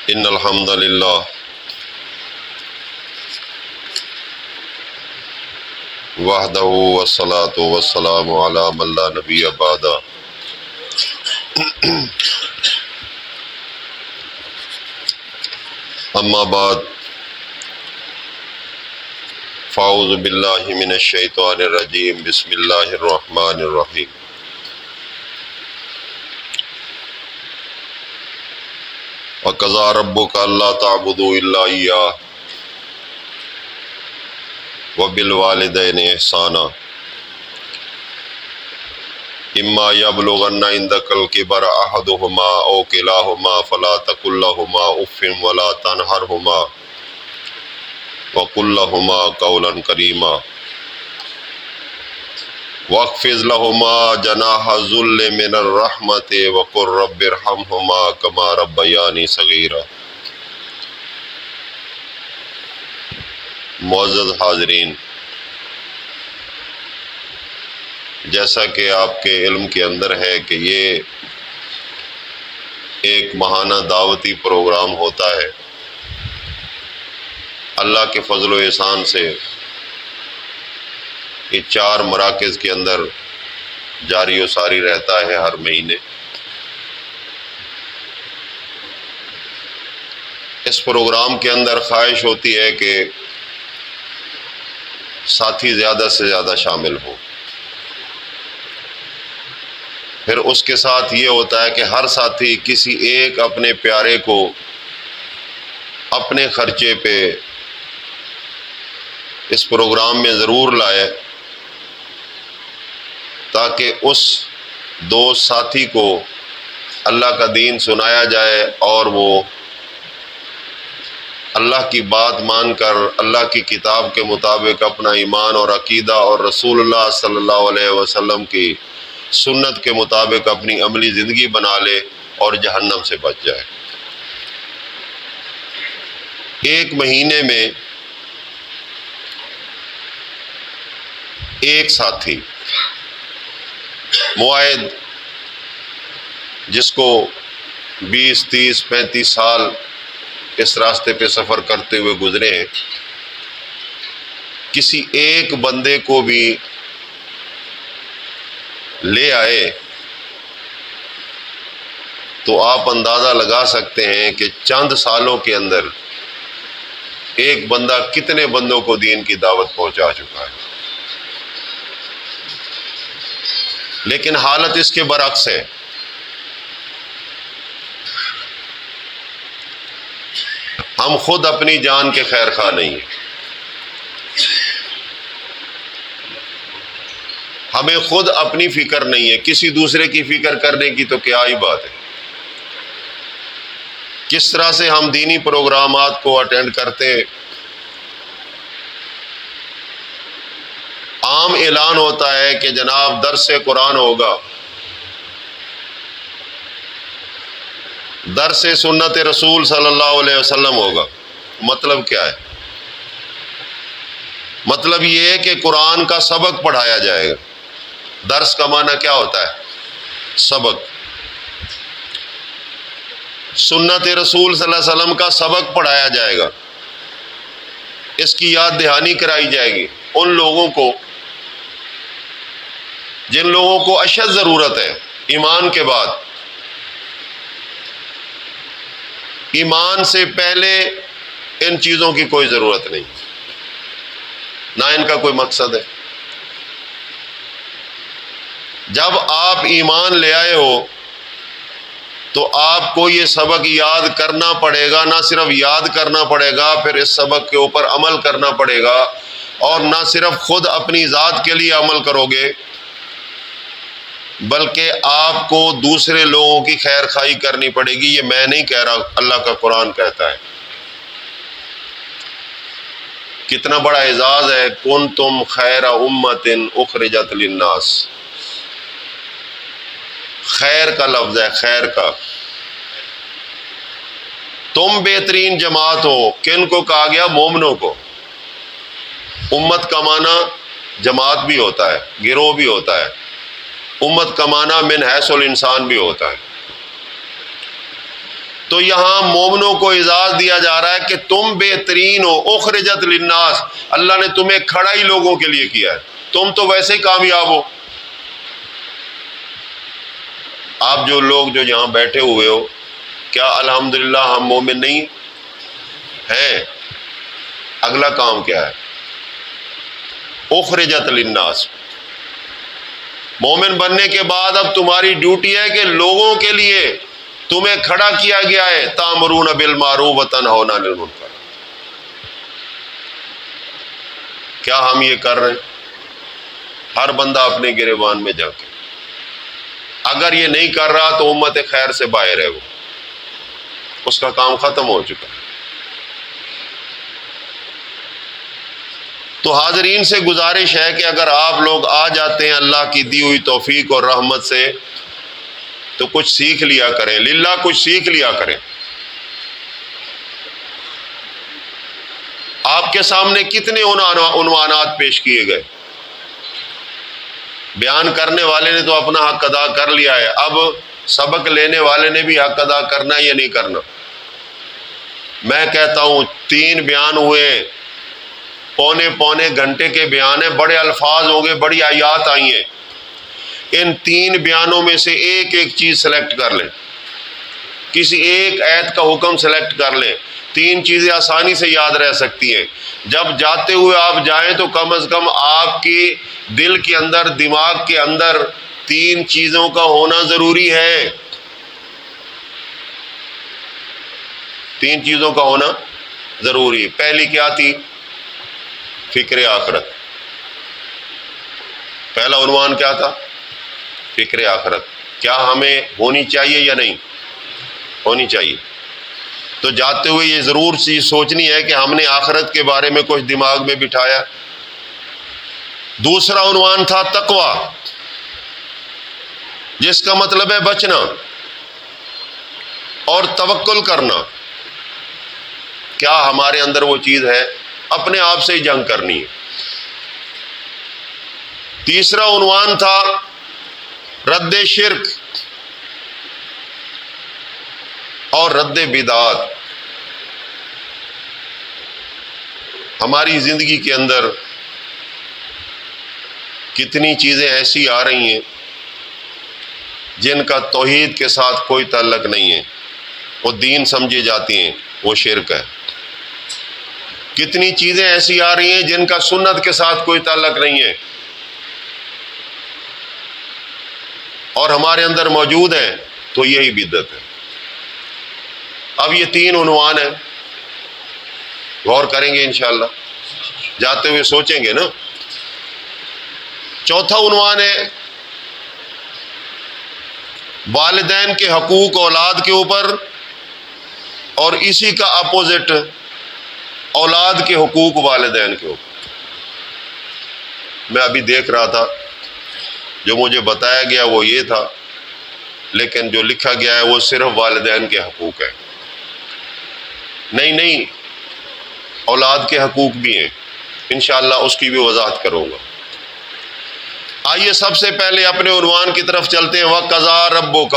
ان الحمد للہ وحدہ والصلاۃ والسلام علی من لا نبی بعدہ۔ اما بعد فاعوذ باللہ من الشیطان الرجیم، بسم اللہ الرحمن الرحیم۔ وَقَضَىٰ رَبُّكَ أَلَّا تَعْبُدُوا إِلَّا إِيَّاهُ وَبِالْوَالِدَيْنِ إِحْسَانًا إِمَّا يَبْلُغَنَّ عِندَكَ الْكِبَرَ أَحَدُهُمَا أَوْ كِلَاهُمَا فَلَا تَقُل لَّهُمَا أُفٍّ وَلَا تَنْهَرْهُمَا وَقُل لَّهُمَا قَوْلًا كَرِيمًا وَاخْفِضْ لَهُمَا جَنَاحَ الذُّلِّ مِنَ الرَّحْمَةِ وَقُل رَّبِّ ارْحَمْهُمَا كَمَا رَبَّيَانِي صَغِيرًا۔ معزز حاضرین، جیسا کہ آپ کے علم کے اندر ہے کہ یہ ایک ماہانہ دعوتی پروگرام ہوتا ہے، اللہ کے فضل و احسان سے یہ 4 مراکز کے اندر جاری و ساری رہتا ہے ہر مہینے۔ اس پروگرام کے اندر خواہش ہوتی ہے کہ ساتھی زیادہ سے زیادہ شامل ہوں، پھر اس کے ساتھ یہ ہوتا ہے کہ ہر ساتھی کسی ایک اپنے پیارے کو اپنے خرچے پہ اس پروگرام میں ضرور لائے، تاکہ اس دوست ساتھی کو اللہ کا دین سنایا جائے اور وہ اللہ کی بات مان کر اللہ کی کتاب کے مطابق اپنا ایمان اور عقیدہ اور رسول اللہ صلی اللہ علیہ وسلم کی سنت کے مطابق اپنی عملی زندگی بنا لے اور جہنم سے بچ جائے۔ ایک مہینے میں ایک ساتھی معاہد جس کو 20، 30، 35 سال اس راستے پہ سفر کرتے ہوئے گزرے ہیں، کسی ایک بندے کو بھی لے آئے تو آپ اندازہ لگا سکتے ہیں کہ چند سالوں کے اندر ایک بندہ کتنے بندوں کو دین کی دعوت پہنچا چکا ہے۔ لیکن حالت اس کے برعکس ہے۔ ہم خود اپنی جان کے خیر خواہ نہیں ہیں، ہمیں خود اپنی فکر نہیں ہے، کسی دوسرے کی فکر کرنے کی تو کیا ہی بات ہے۔ کس طرح سے ہم دینی پروگرامات کو اٹینڈ کرتے ہیں، عام اعلان ہوتا ہے کہ جناب درس قرآن ہوگا، درس سنت رسول صلی اللہ علیہ وسلم ہوگا۔ مطلب کیا ہے؟ مطلب یہ ہے کہ قرآن کا سبق پڑھایا جائے گا۔ درس کا معنی کیا ہوتا ہے؟ سبق۔ سنت رسول صلی اللہ علیہ وسلم کا سبق پڑھایا جائے گا، اس کی یاد دہانی کرائی جائے گی ان لوگوں کو جن لوگوں کو اشد ضرورت ہے ایمان کے بعد۔ ایمان سے پہلے ان چیزوں کی کوئی ضرورت نہیں، نہ ان کا کوئی مقصد ہے۔ جب آپ ایمان لے آئے ہو تو آپ کو یہ سبق یاد کرنا پڑے گا، نہ صرف یاد کرنا پڑے گا، پھر اس سبق کے اوپر عمل کرنا پڑے گا، اور نہ صرف خود اپنی ذات کے لیے عمل کرو گے بلکہ آپ کو دوسرے لوگوں کی خیر خواہی کرنی پڑے گی۔ یہ میں نہیں کہہ رہا، اللہ کا قرآن کہتا ہے۔ کتنا بڑا اعزاز ہے، کنتم خیر امۃ اخرجت للناس۔ خیر کا لفظ ہے، خیر کا۔ تم بہترین جماعت ہو، کن کو کہا گیا؟ مومنوں کو۔ امت کا معنی جماعت بھی ہوتا ہے، گروہ بھی ہوتا ہے۔ امت کا معنی من حیث الانسان بھی ہوتا ہے۔ تو یہاں مومنوں کو اعزاز دیا جا رہا ہے کہ تم بہترین ہو، اخرجت للناس، اللہ نے تمہیں کھڑا ہی لوگوں کے لیے کیا ہے، تم تو ویسے ہی کامیاب ہو۔ آپ جو لوگ جو یہاں بیٹھے ہوئے ہو، کیا الحمدللہ ہم مومن نہیں ہیں؟ اگلا کام کیا ہے؟ اخرجت للناس، مومن بننے کے بعد اب تمہاری ڈیوٹی ہے کہ لوگوں کے لیے تمہیں کھڑا کیا گیا ہے، تامرون بالمعروف وتنہون عن المنکر۔ کیا ہم یہ کر رہے ہیں؟ ہر بندہ اپنے گریبان میں جا کے، اگر یہ نہیں کر رہا تو امت خیر سے باہر ہے، وہ اس کا کام ختم ہو چکا۔ تو حاضرین سے گزارش ہے کہ اگر آپ لوگ آ جاتے ہیں اللہ کی دی ہوئی توفیق اور رحمت سے تو کچھ سیکھ لیا کریں، للہ کچھ سیکھ لیا کریں۔ آپ کے سامنے کتنے عنوانات پیش کیے گئے، بیان کرنے والے نے تو اپنا حق ادا کر لیا ہے، اب سبق لینے والے نے بھی حق ادا کرنا یا نہیں کرنا۔ میں کہتا ہوں 3 بیان ہوئے، پونے گھنٹے کے بیان ہیں، بڑے الفاظ ہوں گے، بڑی آیات آئی ہیں، ان 3 بیانوں میں سے ایک چیز سلیکٹ کر لیں، کسی ایک آیت کا حکم سلیکٹ کر لیں، 3 چیزیں آسانی سے یاد رہ سکتی ہیں۔ جب جاتے ہوئے آپ جائیں تو کم از کم آپ کی دل کے اندر، دماغ کے اندر 3 چیزوں کا ہونا ضروری ہے، 3 چیزوں کا ہونا ضروری ہے۔ پہلی کیا تھی؟ فکر آخرت۔ پہلا عنوان کیا تھا؟ فکر آخرت۔ کیا ہمیں ہونی چاہیے یا نہیں؟ ہونی چاہیے۔ تو جاتے ہوئے یہ ضرور چیز سوچنی ہے کہ ہم نے آخرت کے بارے میں کچھ دماغ میں بٹھایا۔ دوسرا عنوان تھا تقویٰ، جس کا مطلب ہے بچنا اور توکل کرنا۔ کیا ہمارے اندر وہ چیز ہے؟ اپنے آپ سے ہی جنگ کرنی ہے۔ تیسرا عنوان تھا رد شرک اور رد بدعات۔ ہماری زندگی کے اندر کتنی چیزیں ایسی آ رہی ہیں جن کا توحید کے ساتھ کوئی تعلق نہیں ہے، وہ دین سمجھی جاتی ہیں، وہ شرک ہے۔ کتنی چیزیں ایسی آ رہی ہیں جن کا سنت کے ساتھ کوئی تعلق نہیں ہے اور ہمارے اندر موجود ہیں، تو یہی بدعت ہے۔ اب یہ 3 عنوان ہیں، غور کریں گے انشاءاللہ، جاتے ہوئے سوچیں گے نا۔ چوتھا عنوان ہے والدین کے حقوق اولاد کے اوپر، اور اسی کا اپوزٹ اولاد کے حقوق والدین کے اوپر۔ میں ابھی دیکھ رہا تھا، جو مجھے بتایا گیا وہ یہ تھا، لیکن جو لکھا گیا ہے وہ صرف والدین کے حقوق ہے۔ نہیں، اولاد کے حقوق بھی ہیں، انشاءاللہ اس کی بھی وضاحت کروں گا۔ آئیے سب سے پہلے اپنے عنوان کی طرف چلتے ہیں۔ وَقَضَىٰ رَبُّكَ،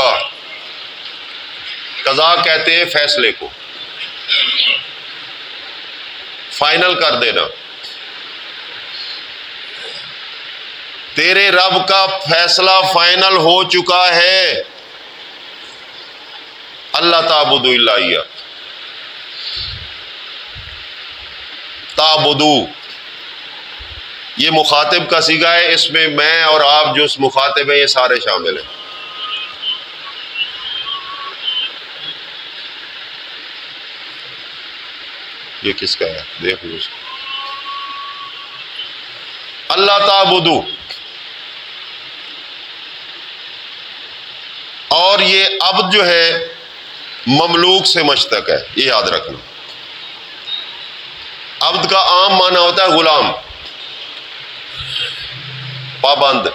قضا کہتے ہیں فیصلے کو، فائنل کر دینا۔ تیرے رب کا فیصلہ فائنل ہو چکا ہے، اللہ تعبدوا الا اياه، تعبدو یہ مخاطب کا صیغہ ہے، اس میں میں اور آپ جو اس مخاطب ہیں یہ سارے شامل ہیں۔ یہ کس کا ہے؟ دیکھ لو اس کو۔ اللہ تعبدو، اور یہ عبد جو ہے مملوک سے مشتق ہے، یہ یاد رکھنا۔ عبد کا عام معنی ہوتا ہے غلام، پابند،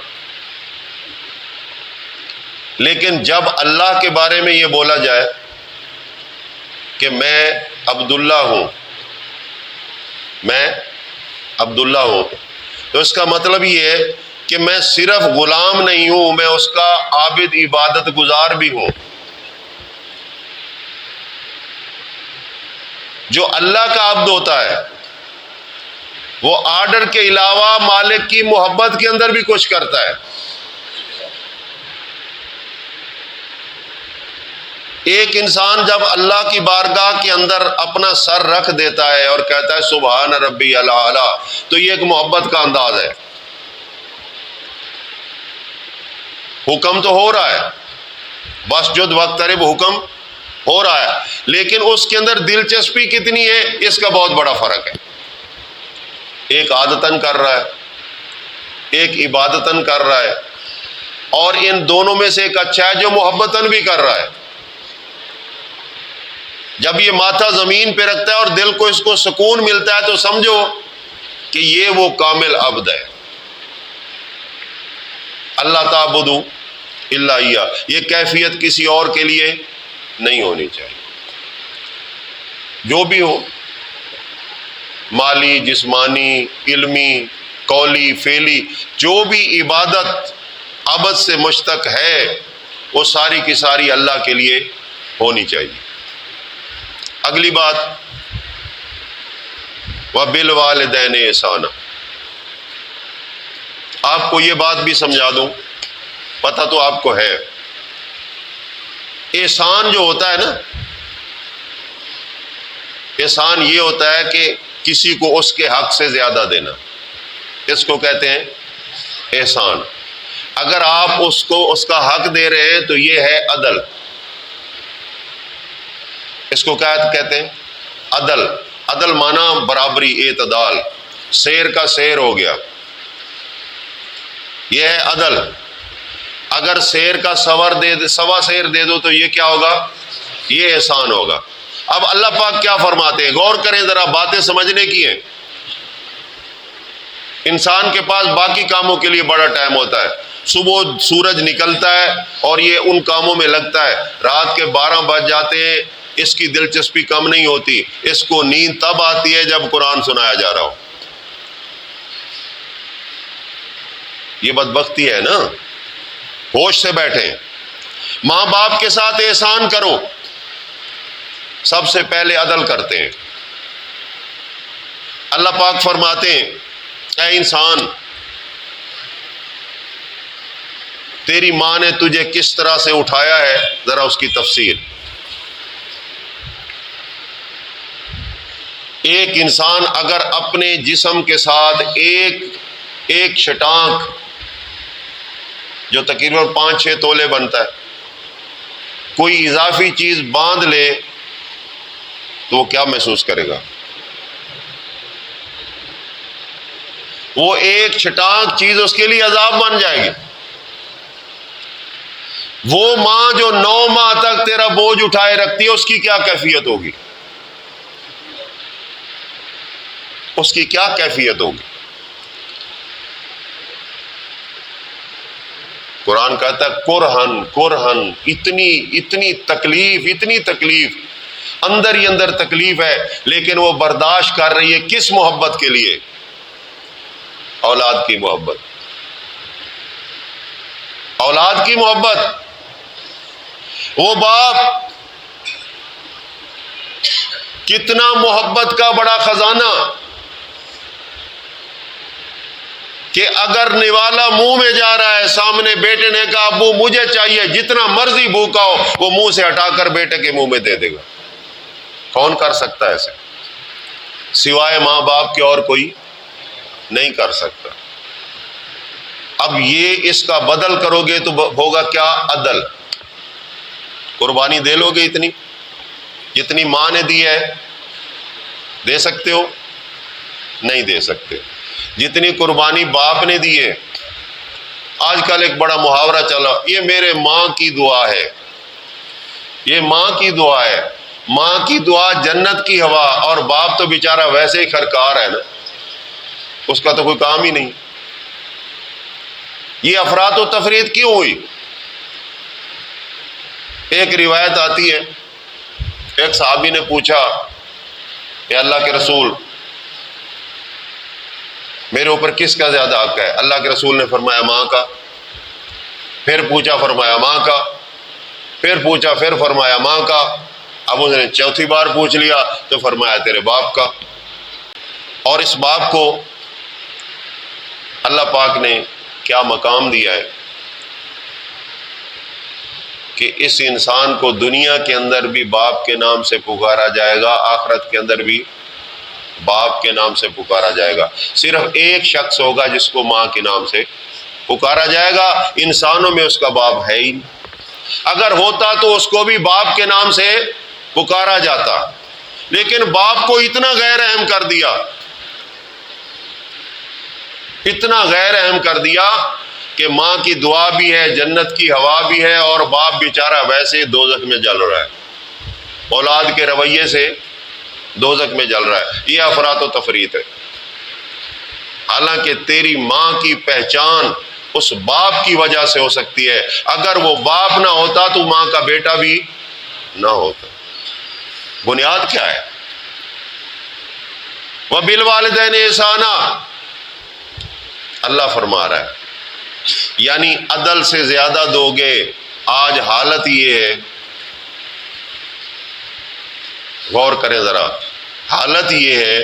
لیکن جب اللہ کے بارے میں یہ بولا جائے کہ میں عبداللہ ہوں، میں عبداللہ ہوں، تو اس کا مطلب یہ ہے کہ میں صرف غلام نہیں ہوں، میں اس کا عابد عبادت گزار بھی ہوں۔ جو اللہ کا عبد ہوتا ہے وہ آرڈر کے علاوہ مالک کی محبت کے اندر بھی کچھ کرتا ہے. ایک انسان جب اللہ کی بارگاہ کے اندر اپنا سر رکھ دیتا ہے اور کہتا ہے سبحان ربی الاعلی، تو یہ ایک محبت کا انداز ہے. حکم تو ہو رہا ہے، واسجد واقترب، حکم ہو رہا ہے، لیکن اس کے اندر دلچسپی کتنی ہے اس کا بہت بڑا فرق ہے. ایک عادتاً کر رہا ہے، ایک عبادتاً کر رہا ہے، اور ان دونوں میں سے ایک اچھا ہے جو محبتاً بھی کر رہا ہے. جب یہ ماتھا زمین پہ رکھتا ہے اور دل کو اس کو سکون ملتا ہے تو سمجھو کہ یہ وہ کامل عبد ہے. اللہ تعبدوا الا اياه، یہ کیفیت کسی اور کے لیے نہیں ہونی چاہیے. جو بھی ہو، مالی، جسمانی، علمی، قولی، فعلی، جو بھی عبادت عبد سے مشتق ہے وہ ساری کی ساری اللہ کے لیے ہونی چاہیے. اگلی بات، وَبِالْوَالِدَيْنِ إِحْسَانًا. آپ کو یہ بات بھی سمجھا دوں، پتہ تو آپ کو ہے، احسان جو ہوتا ہے نا، احسان یہ ہوتا ہے کہ کسی کو اس کے حق سے زیادہ دینا، اس کو کہتے ہیں احسان. اگر آپ اس کو اس کا حق دے رہے ہیں تو یہ ہے عدل. اس کو کیا کہتے ہیں؟ عدل. عدل مانا برابری، اعتدال، سیر کا سیر ہو گیا، یہ ہے عدل. اگر سیر کا سوا سیر دے دو تو یہ کیا ہوگا؟ یہ احسان ہوگا. اب اللہ پاک کیا فرماتے ہیں، غور کریں ذرا، باتیں سمجھنے کی ہیں. انسان کے پاس باقی کاموں کے لیے بڑا ٹائم ہوتا ہے، صبح سورج نکلتا ہے اور یہ ان کاموں میں لگتا ہے، رات کے 12 بج جاتے ہیں، اس کی دلچسپی کم نہیں ہوتی. اس کو نیند تب آتی ہے جب قرآن سنایا جا رہا ہو. یہ بدبختی ہے نا. ہوش سے بیٹھیں. ماں باپ کے ساتھ احسان کرو، سب سے پہلے عدل کرتے ہیں. اللہ پاک فرماتے ہیں اے انسان، تیری ماں نے تجھے کس طرح سے اٹھایا ہے، ذرا اس کی تفصیل. ایک انسان اگر اپنے جسم کے ساتھ ایک شٹانک جو تقریباً 5-6 تولے بنتا ہے، کوئی اضافی چیز باندھ لے تو وہ کیا محسوس کرے گا؟ وہ ایک چھٹانک چیز اس کے لیے عذاب بن جائے گی. وہ ماں جو 9 ماہ تک تیرا بوجھ اٹھائے رکھتی ہے، اس کی کیا کیفیت ہوگی؟ اس کی کیا کیفیت ہوگی؟ قرآن کہتا ہے کرہن، اتنی تکلیف، اندر ہی اندر تکلیف ہے، لیکن وہ برداشت کر رہی ہے. کس محبت کے لیے؟ اولاد کی محبت. اولاد کی محبت. وہ باپ کتنا محبت کا بڑا خزانہ کہ اگر نوالا منہ میں جا رہا ہے، سامنے بیٹے نے کہا ابو مجھے چاہیے، جتنا مرضی بھوکا ہو وہ منہ سے ہٹا کر بیٹے کے منہ میں دے دے گا. کون کر سکتا ہے ایسے؟ سوائے ماں باپ کے اور کوئی نہیں کر سکتا. اب یہ اس کا بدل کرو گے تو ہوگا کیا؟ عدل. قربانی دے لو گے اتنی جتنی ماں نے دی ہے؟ دے سکتے ہو؟ نہیں دے سکتے. جتنی قربانی باپ نے دی ہے، آج کل ایک بڑا محاورہ چلا، یہ میرے ماں کی دعا ہے. یہ ماں کی دعا ہے. ماں کی دعا جنت کی ہوا، اور باپ تو بیچارہ ویسے ہی خرکار ہے نا، اس کا تو کوئی کام ہی نہیں. یہ افراط و تفریط کیوں ہوئی؟ ایک روایت آتی ہے، ایک صحابی نے پوچھا کہ اللہ کے رسول میرے اوپر کس کا زیادہ حق ہے؟ اللہ کے رسول نے فرمایا ماں کا. پھر پوچھا، فرمایا ماں کا. پھر پوچھا، پھر فرمایا ماں کا. اب اس نے چوتھی بار پوچھ لیا تو فرمایا تیرے باپ کا. اور اس باپ کو اللہ پاک نے کیا مقام دیا ہے کہ اس انسان کو دنیا کے اندر بھی باپ کے نام سے پکارا جائے گا، آخرت کے اندر بھی باپ کے نام سے پکارا جائے گا. صرف ایک شخص ہوگا جس کو ماں کے نام سے پکارا جائے گا. انسانوں میں اس کا باپ ہے ہی نہیں. اگر ہوتا تو اس کو بھی باپ کے نام سے پکارا جاتا، لیکن باپ کو اتنا غیر اہم کر دیا، اتنا غیر اہم کر دیا کہ ماں کی دعا بھی ہے، جنت کی ہوا بھی ہے، اور باپ بیچارہ ویسے دوزخ میں جل رہا ہے، اولاد کے رویے سے دوزخ میں جل رہا ہے. یہ افراط و تفریط ہے. حالانکہ تیری ماں کی پہچان اس باپ کی وجہ سے ہو سکتی ہے. اگر وہ باپ نہ ہوتا تو ماں کا بیٹا بھی نہ ہوتا. بنیاد کیا ہے؟ وَبِالْوَالِدَيْنِ إِحْسَانًا، اللہ فرما رہا ہے یعنی عدل سے زیادہ دو گے. آج حالت یہ ہے، غور کریں ذرا، حالت یہ ہے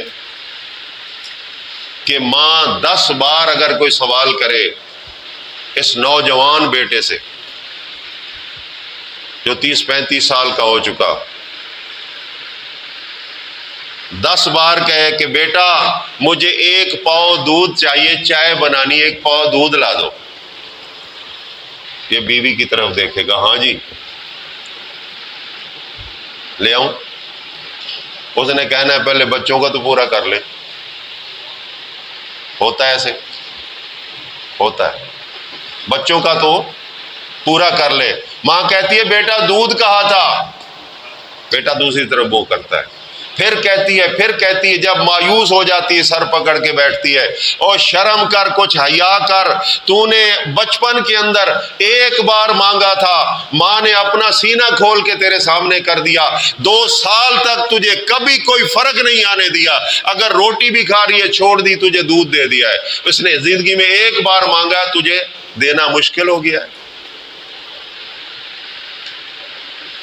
کہ ماں 10 بار اگر کوئی سوال کرے اس نوجوان بیٹے سے جو 30-35 سال کا ہو چکا، 10 بار کہے کہ بیٹا مجھے 1 پاؤ دودھ چاہیے، چائے بنانی، 1 پاؤ دودھ لا دو، یہ بیوی کی طرف دیکھے گا، ہاں جی لے آؤں. اس نے کہنا ہے پہلے بچوں کا تو پورا کر لے. ہوتا ہے ایسے؟ ہوتا ہے. بچوں کا تو پورا کر لے. ماں کہتی ہے بیٹا دودھ کہا تھا، بیٹا دوسری طرف وہ کرتا ہے. پھر کہتی ہے جب مایوس ہو جاتی ہے سر پکڑ کے بیٹھتی ہے، اور شرم کر، کچھ حیا کر، تو نے بچپن کے اندر 1 بار مانگا تھا، ماں نے اپنا سینہ کھول کے تیرے سامنے کر دیا، 2 سال تک تجھے کبھی کوئی فرق نہیں آنے دیا، اگر روٹی بھی کھا رہی ہے چھوڑ دی، تجھے دودھ دے دیا ہے. اس نے زندگی میں 1 بار مانگا، تجھے دینا مشکل ہو گیا ہے.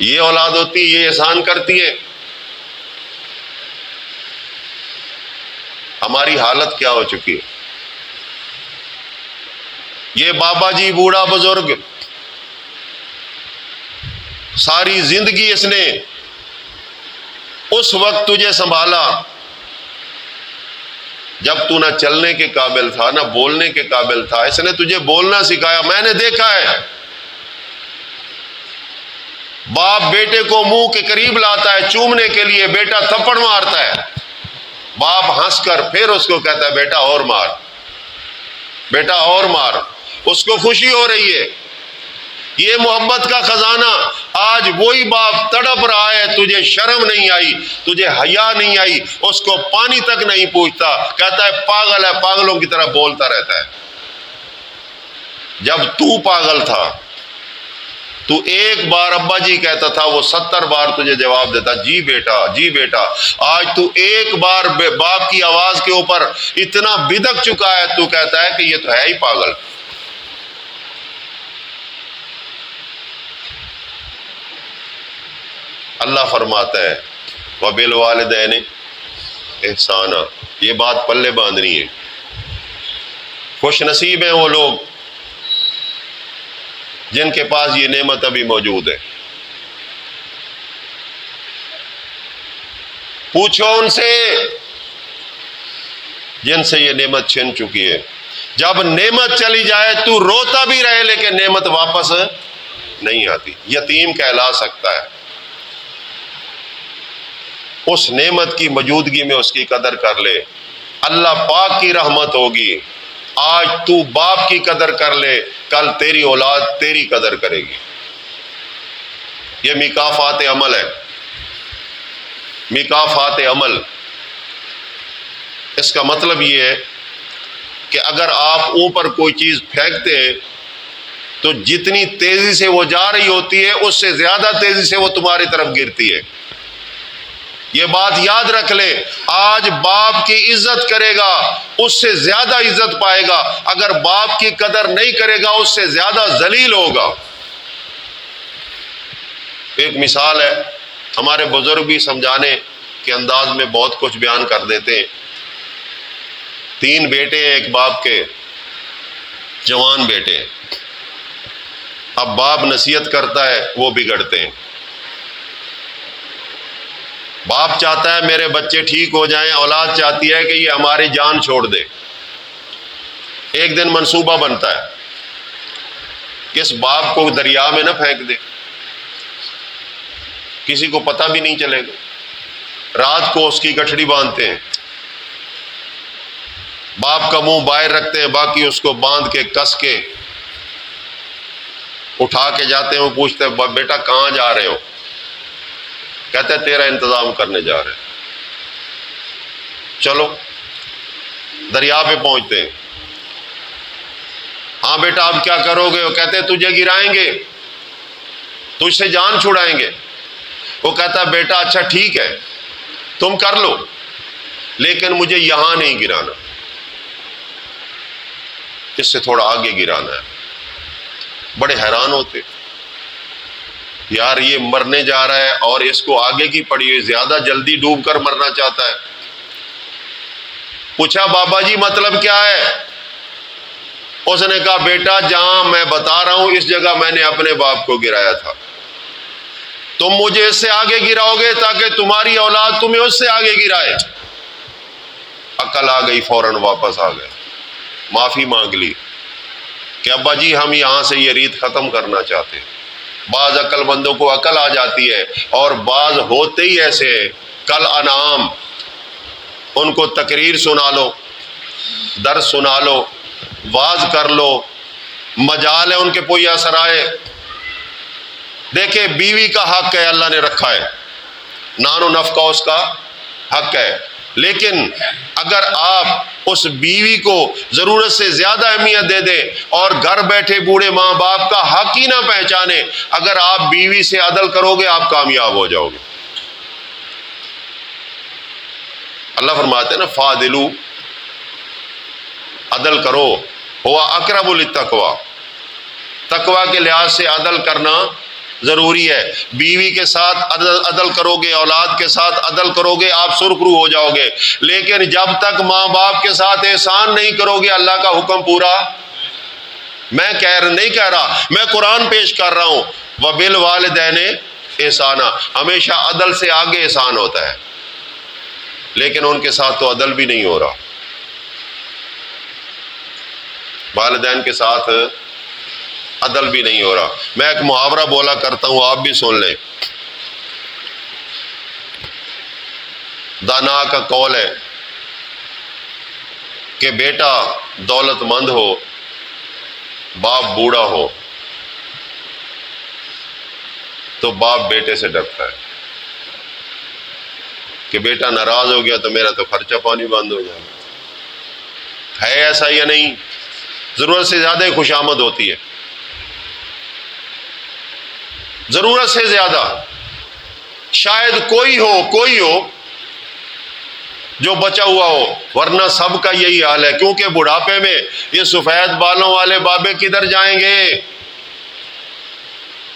یہ اولاد ہوتی، یہ احسان کرتی ہے. ہماری حالت کیا ہو چکی ہے؟ یہ بابا جی بوڑھا بزرگ ساری زندگی اس نے اس وقت تجھے سنبھالا جب تو نہ چلنے کے قابل تھا، نہ بولنے کے قابل تھا. اس نے تجھے بولنا سکھایا. میں نے دیکھا ہے باپ بیٹے کو منہ کے قریب لاتا ہے چومنے کے لیے، بیٹا تھپڑ مارتا ہے، باپ ہنس کر پھر اس کو کہتا ہے بیٹا اور مار، بیٹا اور مار. اس کو خوشی ہو رہی ہے. یہ محبت کا خزانہ آج وہی باپ تڑپ رہا ہے. تجھے شرم نہیں آئی، تجھے حیا نہیں آئی، اس کو پانی تک نہیں پوچھتا، کہتا ہے پاگل ہے، پاگلوں کی طرح بولتا رہتا ہے. جب تو پاگل تھا تو 1 بار ابا جی کہتا تھا، وہ 70 بار تجھے جواب دیتا جی بیٹا جی بیٹا. آج تو 1 بار باپ کی آواز کے اوپر اتنا بدک چکا ہے، تو کہتا ہے کہ یہ تو ہے ہی پاگل. اللہ فرماتا ہے وَبِالْوَالِدَيْنِ إِحْسَانًا. یہ بات پلے باندھنی ہے. خوش نصیب ہیں وہ لوگ جن کے پاس یہ نعمت ابھی موجود ہے. پوچھو ان سے جن سے یہ نعمت چھن چکی ہے. جب نعمت چلی جائے تو روتا بھی رہے لیکن نعمت واپس نہیں آتی. یتیم کہلا سکتا ہے. اس نعمت کی موجودگی میں اس کی قدر کر لے. اللہ پاک کی رحمت ہوگی. آج تو باپ کی قدر کر لے، کل تیری اولاد تیری قدر کرے گی. یہ مکافات عمل ہے. مکافات عمل، اس کا مطلب یہ ہے کہ اگر آپ اوپر کوئی چیز پھینکتے ہیں تو جتنی تیزی سے وہ جا رہی ہوتی ہے اس سے زیادہ تیزی سے وہ تمہاری طرف گرتی ہے. یہ بات یاد رکھ لے. آج باپ کی عزت کرے گا اس سے زیادہ عزت پائے گا، اگر باپ کی قدر نہیں کرے گا اس سے زیادہ ذلیل ہوگا. ایک مثال ہے ہمارے بزرگ بھی سمجھانے کے انداز میں بہت کچھ بیان کر دیتے ہیں. 3 بیٹے ہیں ایک باپ کے، جوان بیٹے. اب باپ نصیحت کرتا ہے، وہ بگڑتے ہیں. باپ چاہتا ہے میرے بچے ٹھیک ہو جائیں، اولاد چاہتی ہے کہ یہ ہماری جان چھوڑ دے. ایک دن منصوبہ بنتا ہے کہ اس باپ کو دریا میں نہ پھینک دے، کسی کو پتہ بھی نہیں چلے گا. رات کو اس کی گٹھڑی باندھتے ہیں، باپ کا منہ باہر رکھتے ہیں، باقی اس کو باندھ کے کس کے اٹھا کے جاتے ہیں. وہ پوچھتے ہیں بیٹا کہاں جا رہے ہو؟ کہتے ہیں تیرا انتظام کرنے جا رہے ہیں. چلو دریا پہ پہنچتے ہیں. ہاں بیٹا اب کیا کرو گے؟ وہ کہتے ہیں تجھے گرائیں گے، تجھ سے جان چھڑائیں گے. وہ کہتا ہے بیٹا اچھا ٹھیک ہے تم کر لو، لیکن مجھے یہاں نہیں گرانا، اس سے تھوڑا آگے گرانا ہے. بڑے حیران ہوتے، یار یہ مرنے جا رہا ہے اور اس کو آگے کی پڑی ہوئی، زیادہ جلدی ڈوب کر مرنا چاہتا ہے. پوچھا بابا جی مطلب کیا ہے؟ اس نے کہا بیٹا جہاں میں بتا رہا ہوں اس جگہ میں نے اپنے باپ کو گرایا تھا، تم مجھے اس سے آگے گراؤ گے تاکہ تمہاری اولاد تمہیں اس سے آگے گرائے. عقل آ گئی، فوراً واپس آ گئے، معافی مانگ لی کہ ابا جی ہم یہاں سے یہ ریت ختم کرنا چاہتے ہیں. بعض عقل مندوں کو عقل آ جاتی ہے اور بعض ہوتے ہی ایسے ہیں کل انعام. ان کو تقریر سنا لو، درس سنا لو، واز کر لو، مجال ہے ان کے پویا سرائے. دیکھیں بیوی کا حق ہے، اللہ نے رکھا ہے، نان و نفقہ اس کا حق ہے. لیکن اگر آپ اس بیوی کو ضرورت سے زیادہ اہمیت دے دیں اور گھر بیٹھے بوڑھے ماں باپ کا حق ہی نہ پہچانے، اگر آپ بیوی سے عدل کرو گے آپ کامیاب ہو جاؤ گے. اللہ فرماتے ہیں نا فاضلو، عدل کرو، ہوا اقرب للتقوی، تقوی کے لحاظ سے عدل کرنا ضروری ہے. بیوی کے ساتھ عدل کرو گے، اولاد کے ساتھ عدل کرو گے، آپ سرخرو ہو جاؤ گے. لیکن جب تک ماں باپ کے ساتھ احسان نہیں کرو گے اللہ کا حکم پورا میں نہیں کہہ رہا، میں قرآن پیش کر رہا ہوں. وبالوالدین احسانا، ہمیشہ عدل سے آگے احسان ہوتا ہے، لیکن ان کے ساتھ تو عدل بھی نہیں ہو رہا. والدین کے ساتھ عدل بھی نہیں ہو رہا. میں ایک محاورہ بولا کرتا ہوں، آپ بھی سن لیں. دانا کا قول ہے کہ بیٹا دولت مند ہو، باپ بوڑھا ہو تو باپ بیٹے سے ڈرتا ہے کہ بیٹا ناراض ہو گیا تو میرا تو خرچہ پانی بند ہو جائے گا. ہے ایسا یا نہیں؟ ضرورت سے زیادہ خوش آمد ہوتی ہے، ضرورت سے زیادہ. شاید کوئی ہو جو بچا ہوا ہو، ورنہ سب کا یہی حال ہے. کیونکہ بڑھاپے میں یہ سفید بالوں والے بابے کدھر جائیں گے؟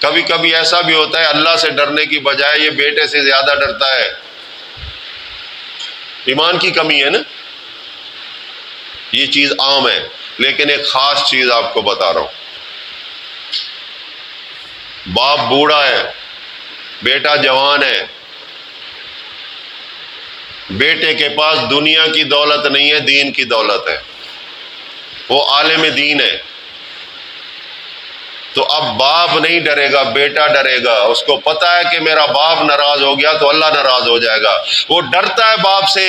کبھی کبھی ایسا بھی ہوتا ہے اللہ سے ڈرنے کی بجائے یہ بیٹے سے زیادہ ڈرتا ہے. ایمان کی کمی ہے نا، یہ چیز عام ہے. لیکن ایک خاص چیز آپ کو بتا رہا ہوں. باپ بوڑھا ہے، بیٹا جوان ہے، بیٹے کے پاس دنیا کی دولت نہیں ہے، دین کی دولت ہے، وہ عالم دین ہے. تو اب باپ نہیں ڈرے گا، بیٹا ڈرے گا. اس کو پتا ہے کہ میرا باپ ناراض ہو گیا تو اللہ ناراض ہو جائے گا. وہ ڈرتا ہے باپ سے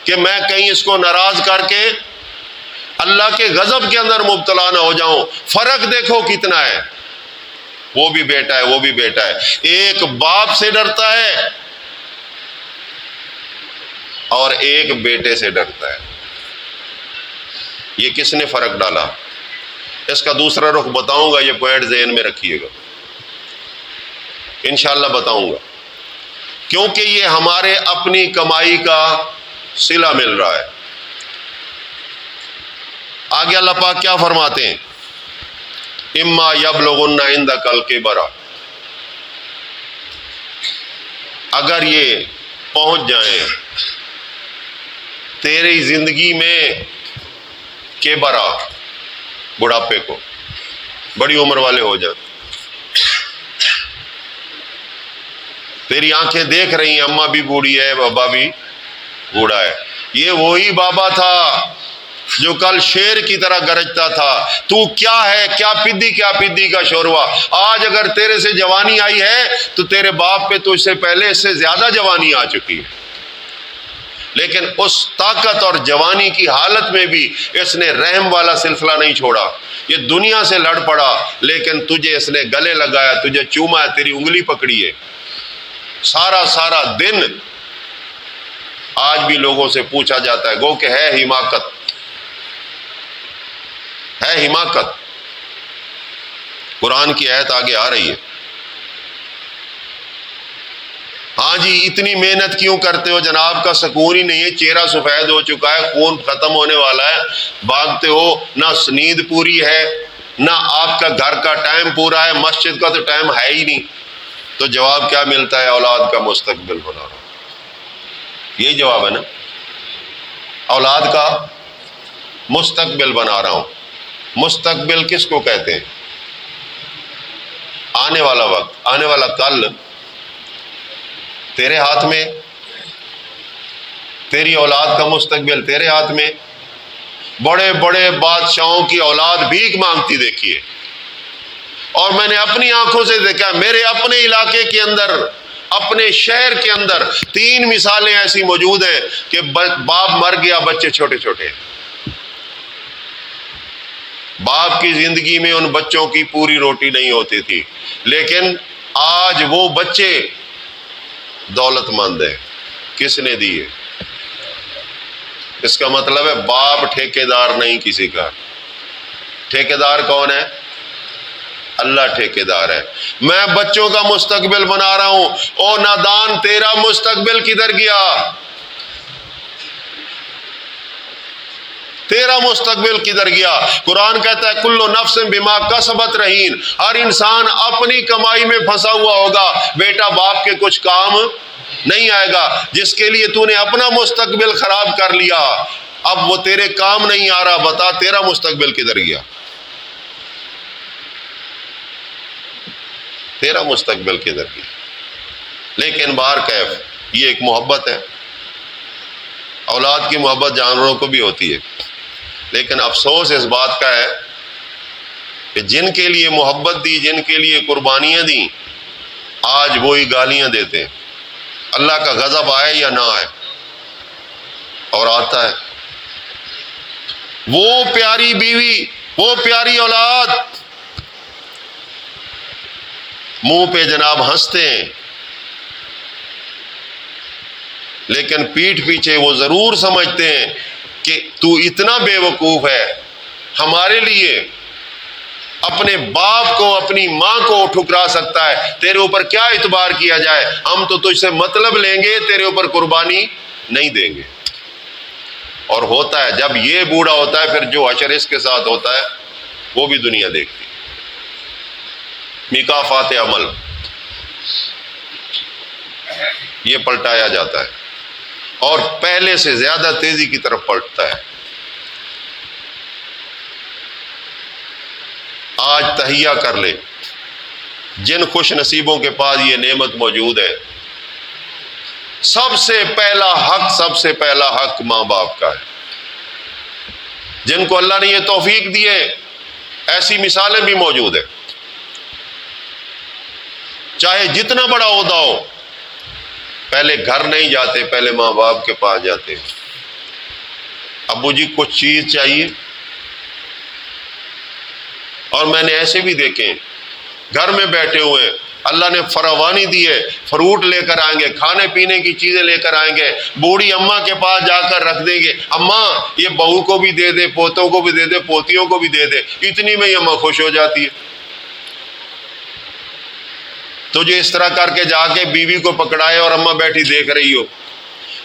کہ میں کہیں اس کو ناراض کر کے اللہ کے غضب کے اندر مبتلا نہ ہو جاؤں. فرق دیکھو کتنا ہے. وہ بھی بیٹا ہے، وہ بھی بیٹا ہے. ایک باپ سے ڈرتا ہے اور ایک بیٹے سے ڈرتا ہے. یہ کس نے فرق ڈالا؟ اس کا دوسرا رخ بتاؤں گا، یہ پوائنٹ ذہن میں رکھیے گا، انشاءاللہ بتاؤں گا. کیونکہ یہ ہمارے اپنی کمائی کا صلہ مل رہا ہے. آگے اللہ پاک کیا فرماتے ہیں؟ اما یبلغن عندک الکبر، اگر یہ پہنچ جائیں تیری زندگی میں کہ برا بڑھاپے کو، بڑی عمر والے ہو جائیں، تیری آنکھیں دیکھ رہی ہیں اماں بھی بوڑھی ہے بابا بھی بوڑھا ہے، یہ وہی بابا تھا جو کل شیر کی طرح گرجتا تھا، تو کیا ہے، کیا پدی کا شوروا، آج اگر تیرے سے جوانی آئی ہے تو تیرے باپ پہ تو اس سے پہلے اس سے زیادہ جوانی آ چکی ہے، لیکن اس طاقت اور جوانی کی حالت میں بھی اس نے رحم والا سلسلہ نہیں چھوڑا، یہ دنیا سے لڑ پڑا لیکن تجھے اس نے گلے لگایا، تجھے چوما ہے، تیری انگلی پکڑی ہے، سارا دن۔ آج بھی لوگوں سے پوچھا جاتا ہے گو کہ ہے حماقت، قرآن کی آیت آگے آ رہی ہے، ہاں جی اتنی محنت کیوں کرتے ہو، جناب کا سکون ہی نہیں ہے، چہرہ سفید ہو چکا ہے، خون ختم ہونے والا ہے، بھاگتے ہو، نہ نیند پوری ہے، نہ آپ کا گھر کا ٹائم پورا ہے، مسجد کا تو ٹائم ہے ہی نہیں، تو جواب کیا ملتا ہے؟ اولاد کا مستقبل بنا رہا ہوں، یہی جواب ہے نا، اولاد کا مستقبل بنا رہا ہوں۔ مستقبل کس کو کہتے ہیں؟ آنے والا وقت، آنے والا کل تیرے ہاتھ میں، تیری اولاد کا مستقبل تیرے ہاتھ میں۔ بڑے بڑے بادشاہوں کی اولاد بھیک مانگتی دیکھی ہے، اور میں نے اپنی آنکھوں سے دیکھا، میرے اپنے علاقے کے اندر، اپنے شہر کے اندر 3 مثالیں ایسی موجود ہیں کہ باپ مر گیا، بچے چھوٹے چھوٹے، باپ کی زندگی میں ان بچوں کی پوری روٹی نہیں ہوتی تھی، لیکن آج وہ بچے دولت مند ہیں، کس نے دی ہے؟ اس کا مطلب ہے باپ ٹھیکیدار نہیں کسی کا، ٹھیکیدار کون ہے؟ اللہ ٹھیکیدار ہے۔ میں بچوں کا مستقبل بنا رہا ہوں، او نادان تیرا مستقبل کدھر گیا؟ تیرا مستقبل کدھر گیا؟ قرآن کہتا ہے کل نفس بما کسبت رہین، ہر انسان اپنی کمائی میں پھنسا ہوا ہوگا، بیٹا باپ کے کچھ کام نہیں آئے گا، جس کے لیے تو نے اپنا مستقبل خراب کر لیا، اب وہ تیرے کام نہیں آ رہا، بتا تیرا مستقبل کدھر گیا؟ تیرا مستقبل کدھر گیا؟ لیکن بہر کیف یہ ایک محبت ہے، اولاد کی محبت جانوروں کو بھی ہوتی ہے، لیکن افسوس اس بات کا ہے کہ جن کے لیے محبت دی، جن کے لیے قربانیاں دیں، آج وہی گالیاں دیتے ہیں، اللہ کا غضب آئے یا نہ آئے، اور آتا ہے۔ وہ پیاری بیوی، وہ پیاری اولاد منہ پہ جناب ہنستے ہیں، لیکن پیٹھ پیچھے وہ ضرور سمجھتے ہیں کہ تو اتنا بے وقوف ہے، ہمارے لیے اپنے باپ کو، اپنی ماں کو ٹھکرا سکتا ہے، تیرے اوپر کیا اعتبار کیا جائے، ہم تو تجھ سے مطلب لیں گے، تیرے اوپر قربانی نہیں دیں گے۔ اور ہوتا ہے جب یہ بوڑھا ہوتا ہے، پھر جو اشر اس کے ساتھ ہوتا ہے وہ بھی دنیا دیکھتی، مکافات عمل یہ پلٹایا جاتا ہے، اور پہلے سے زیادہ تیزی کی طرف پلٹتا ہے۔ آج تہیہ کر لے، جن خوش نصیبوں کے پاس یہ نعمت موجود ہے، سب سے پہلا حق ماں باپ کا ہے۔ جن کو اللہ نے یہ توفیق دی ہے، ایسی مثالیں بھی موجود ہیں، چاہے جتنا بڑا عہدہ ہو، پہلے گھر نہیں جاتے، پہلے ماں باپ کے پاس جاتے ہیں، ابو جی کچھ چیز چاہیے، اور میں نے ایسے بھی دیکھے گھر میں بیٹھے ہوئے، اللہ نے فراوانی دی ہے، فروٹ لے کر آئیں گے، کھانے پینے کی چیزیں لے کر آئیں گے، بوڑھی اماں کے پاس جا کر رکھ دیں گے، اماں یہ بہو کو بھی دے دے، پوتوں کو بھی دے دے، پوتیوں کو بھی دے دے، اتنی میں اماں خوش ہو جاتی ہے۔ تو جو اس طرح کر کے جا کے بیوی کو پکڑائے اور اماں بیٹھی دیکھ رہی ہو،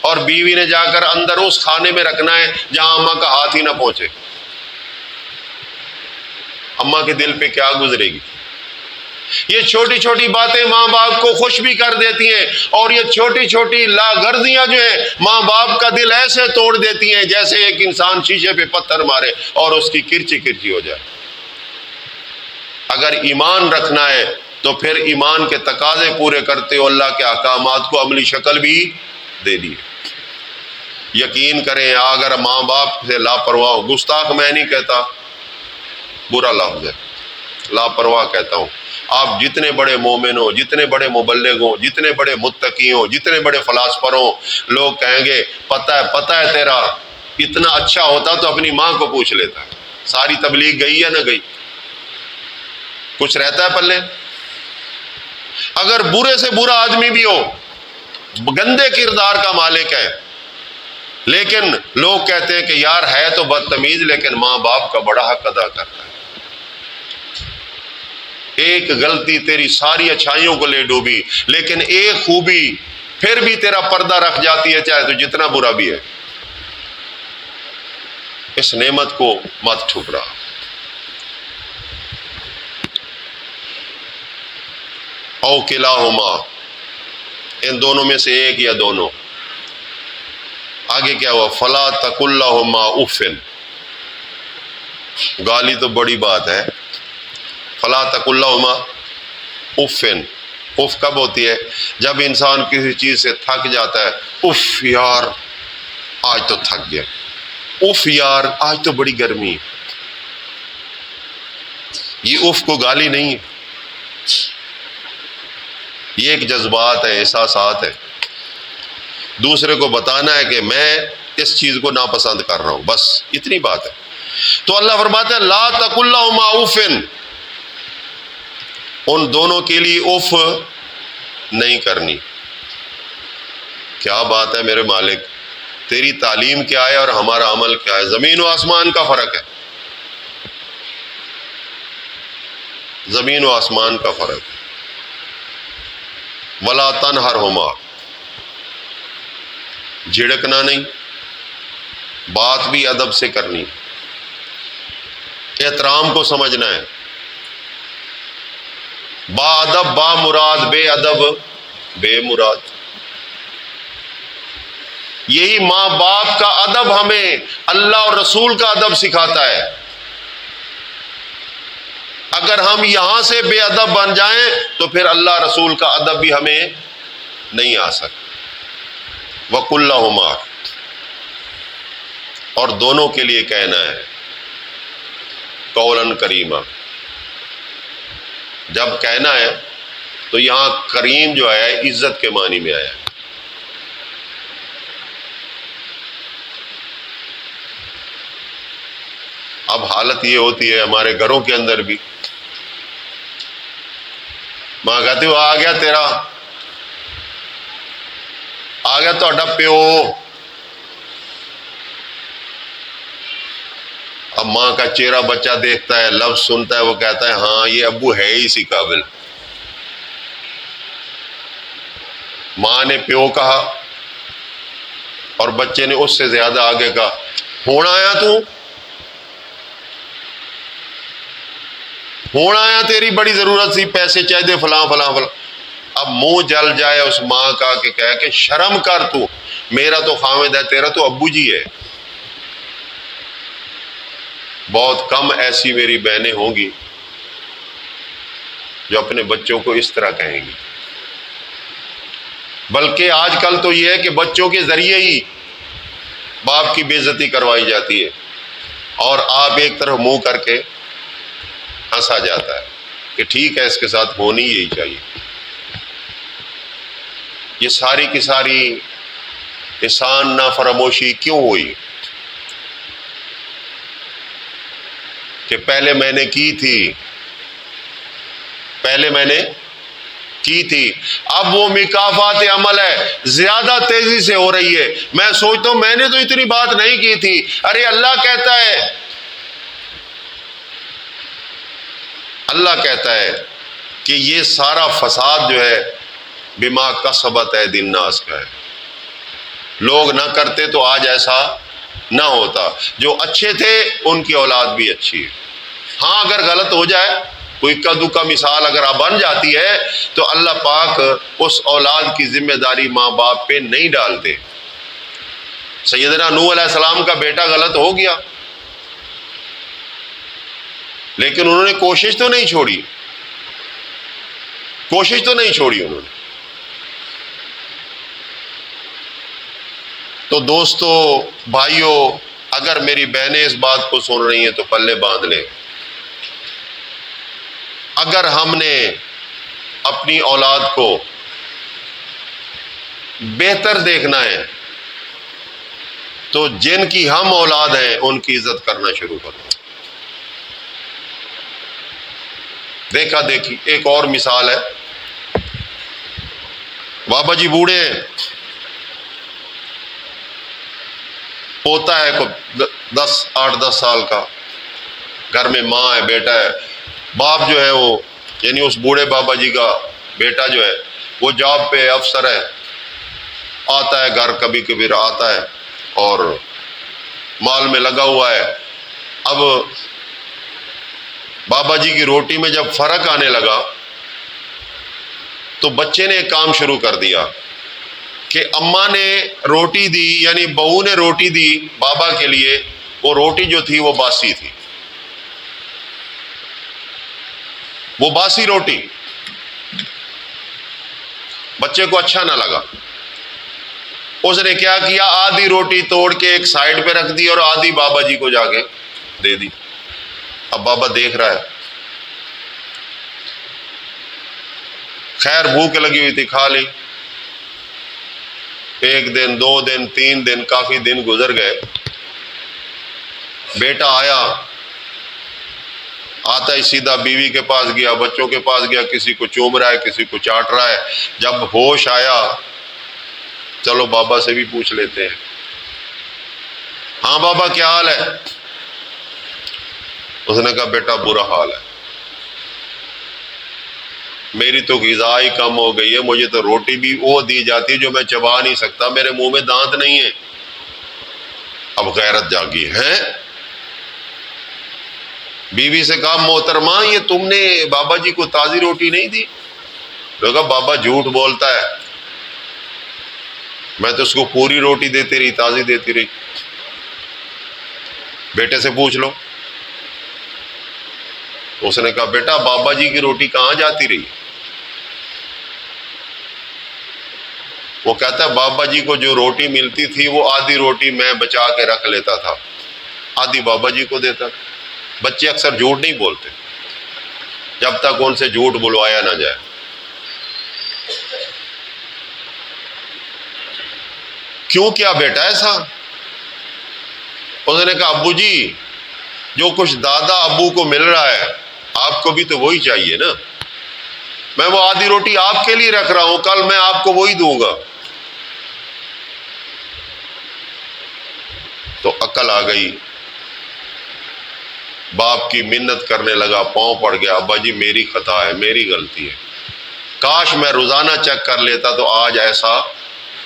اور بیوی نے جا کر اندر اس کھانے میں رکھنا ہے جہاں اماں کا ہاتھ ہی نہ پہنچے، اماں کے دل پہ کیا گزرے گی؟ یہ چھوٹی چھوٹی باتیں ماں باپ کو خوش بھی کر دیتی ہیں، اور یہ چھوٹی چھوٹی لاغرضیاں جو ہیں ماں باپ کا دل ایسے توڑ دیتی ہیں جیسے ایک انسان شیشے پہ پتھر مارے اور اس کی کرچی کرچی ہو جائے۔ اگر ایمان رکھنا ہے تو پھر ایمان کے تقاضے پورے کرتے ہو اللہ کے احکامات کو عملی شکل بھی دے دی۔ یقین کریں اگر ماں باپ سے لاپرواہ ہو، گستاخ میں نہیں کہتا، برا لفظ ہے، لاپرواہ کہتا ہوں، آپ جتنے بڑے مومن ہو، جتنے بڑے مبلغ ہو، جتنے بڑے متقی ہو، جتنے بڑے فلاسفر ہو، لوگ کہیں گے پتہ ہے تیرا اتنا اچھا ہوتا تو اپنی ماں کو پوچھ لیتا۔ ساری تبلیغ گئی یا نہ گئی؟ کچھ رہتا ہے پلے؟ اگر برے سے برا آدمی بھی ہو، گندے کردار کا مالک ہے، لیکن لوگ کہتے ہیں کہ یار ہے تو بدتمیز لیکن ماں باپ کا بڑا حق ادا کرتا ہے۔ ایک غلطی تیری ساری اچھائیوں کو لے ڈوبی، لیکن ایک خوبی پھر بھی تیرا پردہ رکھ جاتی ہے، چاہے تو جتنا برا بھی ہے۔ اس نعمت کو مت ٹھکرا۔ او کلاہما، ان دونوں میں سے ایک یا دونوں۔ آگے کیا ہوا؟ فلا تقل لہما اف، گالی تو بڑی بات ہے، فلا تقل لہما اف۔ اف کب ہوتی ہے؟ جب انسان کسی چیز سے تھک جاتا ہے، اف یار آج تو تھک گیا، اف یار آج تو بڑی گرمی ہے۔ یہ اف کو گالی نہیں ہے، یہ ایک جذبات ہے، احساسات ہے، دوسرے کو بتانا ہے کہ میں اس چیز کو ناپسند کر رہا ہوں، بس اتنی بات ہے۔ تو اللہ فرماتا ہے لا تقل لہما اف، ان دونوں کے لیے اف نہیں کرنی۔ کیا بات ہے میرے مالک، تیری تعلیم کیا ہے اور ہمارا عمل کیا ہے؟ زمین و آسمان کا فرق ہے، زمین و آسمان کا فرق ہے۔ ولا تنہرہما، جھڑکنا نہیں، بات بھی ادب سے کرنی، احترام کو سمجھنا ہے۔ با ادب با مراد، بے ادب بے مراد۔ یہی ماں باپ کا ادب ہمیں اللہ اور رسول کا ادب سکھاتا ہے۔ اگر ہم یہاں سے بے ادب بن جائیں تو پھر اللہ رسول کا ادب بھی ہمیں نہیں آ سکتا۔ وَقُلْ لَهُمَا، اور دونوں کے لیے کہنا ہے قولاً کریما۔ جب کہنا ہے تو یہاں کریم جو آیا ہے عزت کے معنی میں آیا ہے۔ اب حالت یہ ہوتی ہے ہمارے گھروں کے اندر بھی، ماں کہتی وہ آ گیا تیرا، آ گیا تہاڈا پیو۔ اب ماں کا چہرہ بچہ دیکھتا ہے، لفظ سنتا ہے، وہ کہتا ہے ہاں یہ ابو ہے ہی اسی قابل۔ ماں نے پیو کہا اور بچے نے اس سے زیادہ آگے کہا، ہونا آیا تو ہونا آیا، تیری بڑی ضرورت سی، پیسے چاہیے فلاں فلاں فلاں۔ اب منہ جل جائے اس ماں کا کہ کہے کہ شرم کر، تو میرا تو خاوند ہے، تیرا تو ابو جی ہے۔ بہت کم ایسی میری بہنیں ہوں گی جو اپنے بچوں کو اس طرح کہیں گی، بلکہ آج کل تو یہ ہے کہ بچوں کے ذریعے ہی باپ کی بے عزتی کروائی جاتی ہے، اور آپ ایک طرف منہ کر کے ہنسا جاتا ہے کہ ٹھیک ہے اس کے ساتھ ہونی یہی چاہیے۔ یہ ساری کی ساری احسان نافرموشی کیوں ہوئی؟ کہ پہلے میں نے کی تھی، پہلے میں نے کی تھی، اب وہ مکافات عمل ہے زیادہ تیزی سے ہو رہی ہے۔ میں سوچتا ہوں میں نے تو اتنی بات نہیں کی تھی، ارے اللہ کہتا ہے، اللہ کہتا ہے کہ یہ سارا فساد جو ہے بما کسبت ایدی الناس کا ہے، لوگ نہ کرتے تو آج ایسا نہ ہوتا۔ جو اچھے تھے ان کی اولاد بھی اچھی ہے۔ ہاں اگر غلط ہو جائے کوئی اکا دکا مثال اگر بن جاتی ہے تو اللہ پاک اس اولاد کی ذمہ داری ماں باپ پہ نہیں ڈالتے. سیدنا نوح علیہ السلام کا بیٹا غلط ہو گیا لیکن انہوں نے کوشش تو نہیں چھوڑی، کوشش تو نہیں چھوڑی انہوں نے. تو دوستو، بھائیوں، اگر میری بہنیں اس بات کو سن رہی ہیں تو پلے باندھ لیں. اگر ہم نے اپنی اولاد کو بہتر دیکھنا ہے تو جن کی ہم اولاد ہیں ان کی عزت کرنا شروع کرو. دیکھا دیکھی ایک اور مثال ہے. بابا جی بوڑھے ہیں، پوتا ہے کو 8-10 سال کا، گھر میں ماں ہے، بیٹا ہے. باپ جو ہے وہ یعنی اس بوڑھے بابا جی کا بیٹا جو ہے وہ جاب پہ افسر ہے، آتا ہے گھر کبھی کبھی آتا ہے اور مال میں لگا ہوا ہے. اب بابا جی کی روٹی میں جب فرق آنے لگا تو بچے نے ایک کام شروع کر دیا کہ اماں نے روٹی دی، یعنی بہو نے روٹی دی بابا کے لیے، وہ روٹی جو تھی وہ باسی تھی، وہ باسی روٹی. بچے کو اچھا نہ لگا. اس نے کیا کیا، آدھی روٹی توڑ کے ایک سائڈ پہ رکھ دی اور آدھی بابا جی کو جا کے دے دی. اب بابا دیکھ رہا ہے، خیر بھوک لگی ہوئی تھی، کھا لی. 1 دن 2 دن 3 دن کافی دن گزر گئے. بیٹا آتا ہی سیدھا بیوی کے پاس گیا، بچوں کے پاس گیا، کسی کو چوم رہا ہے، کسی کو چاٹ رہا ہے. جب ہوش آیا چلو بابا سے بھی پوچھ لیتے ہیں. ہاں بابا کیا حال ہے؟ اس نے کہا بیٹا برا حال ہے، میری تو غذا ہی کم ہو گئی ہے، مجھے تو روٹی بھی وہ دی جاتی ہے جو میں چبا نہیں سکتا، میرے منہ میں دانت نہیں ہے. اب غیرت جاگی ہے. بیوی سے کہا محترمہ یہ تم نے بابا جی کو تازی روٹی نہیں دی؟ کہا بابا جھوٹ بولتا ہے، میں تو اس کو پوری روٹی دیتی رہی، تازی دیتی رہی. بیٹے سے پوچھ لو. اس نے کہا بیٹا بابا جی کی روٹی کہاں جاتی رہی؟ وہ کہتا ہے بابا جی کو جو روٹی ملتی تھی وہ آدھی روٹی میں بچا کے رکھ لیتا تھا، آدھی بابا جی کو دیتا تھا. بچے اکثر جھوٹ نہیں بولتے جب تک ان سے جھوٹ بلوایا نہ جائے. کیوں کیا بیٹا ایسا؟ اس نے کہا ابو جی جو کچھ دادا ابو کو مل رہا ہے آپ کو بھی تو وہی چاہیے نا، میں وہ آدھی روٹی آپ کے لیے رکھ رہا ہوں، کل میں آپ کو وہی دوں گا. تو عقل آ گئی، باپ کی منت کرنے لگا، پاؤں پڑ گیا، ابا جی میری خطا ہے، میری غلطی ہے، کاش میں روزانہ چیک کر لیتا تو آج ایسا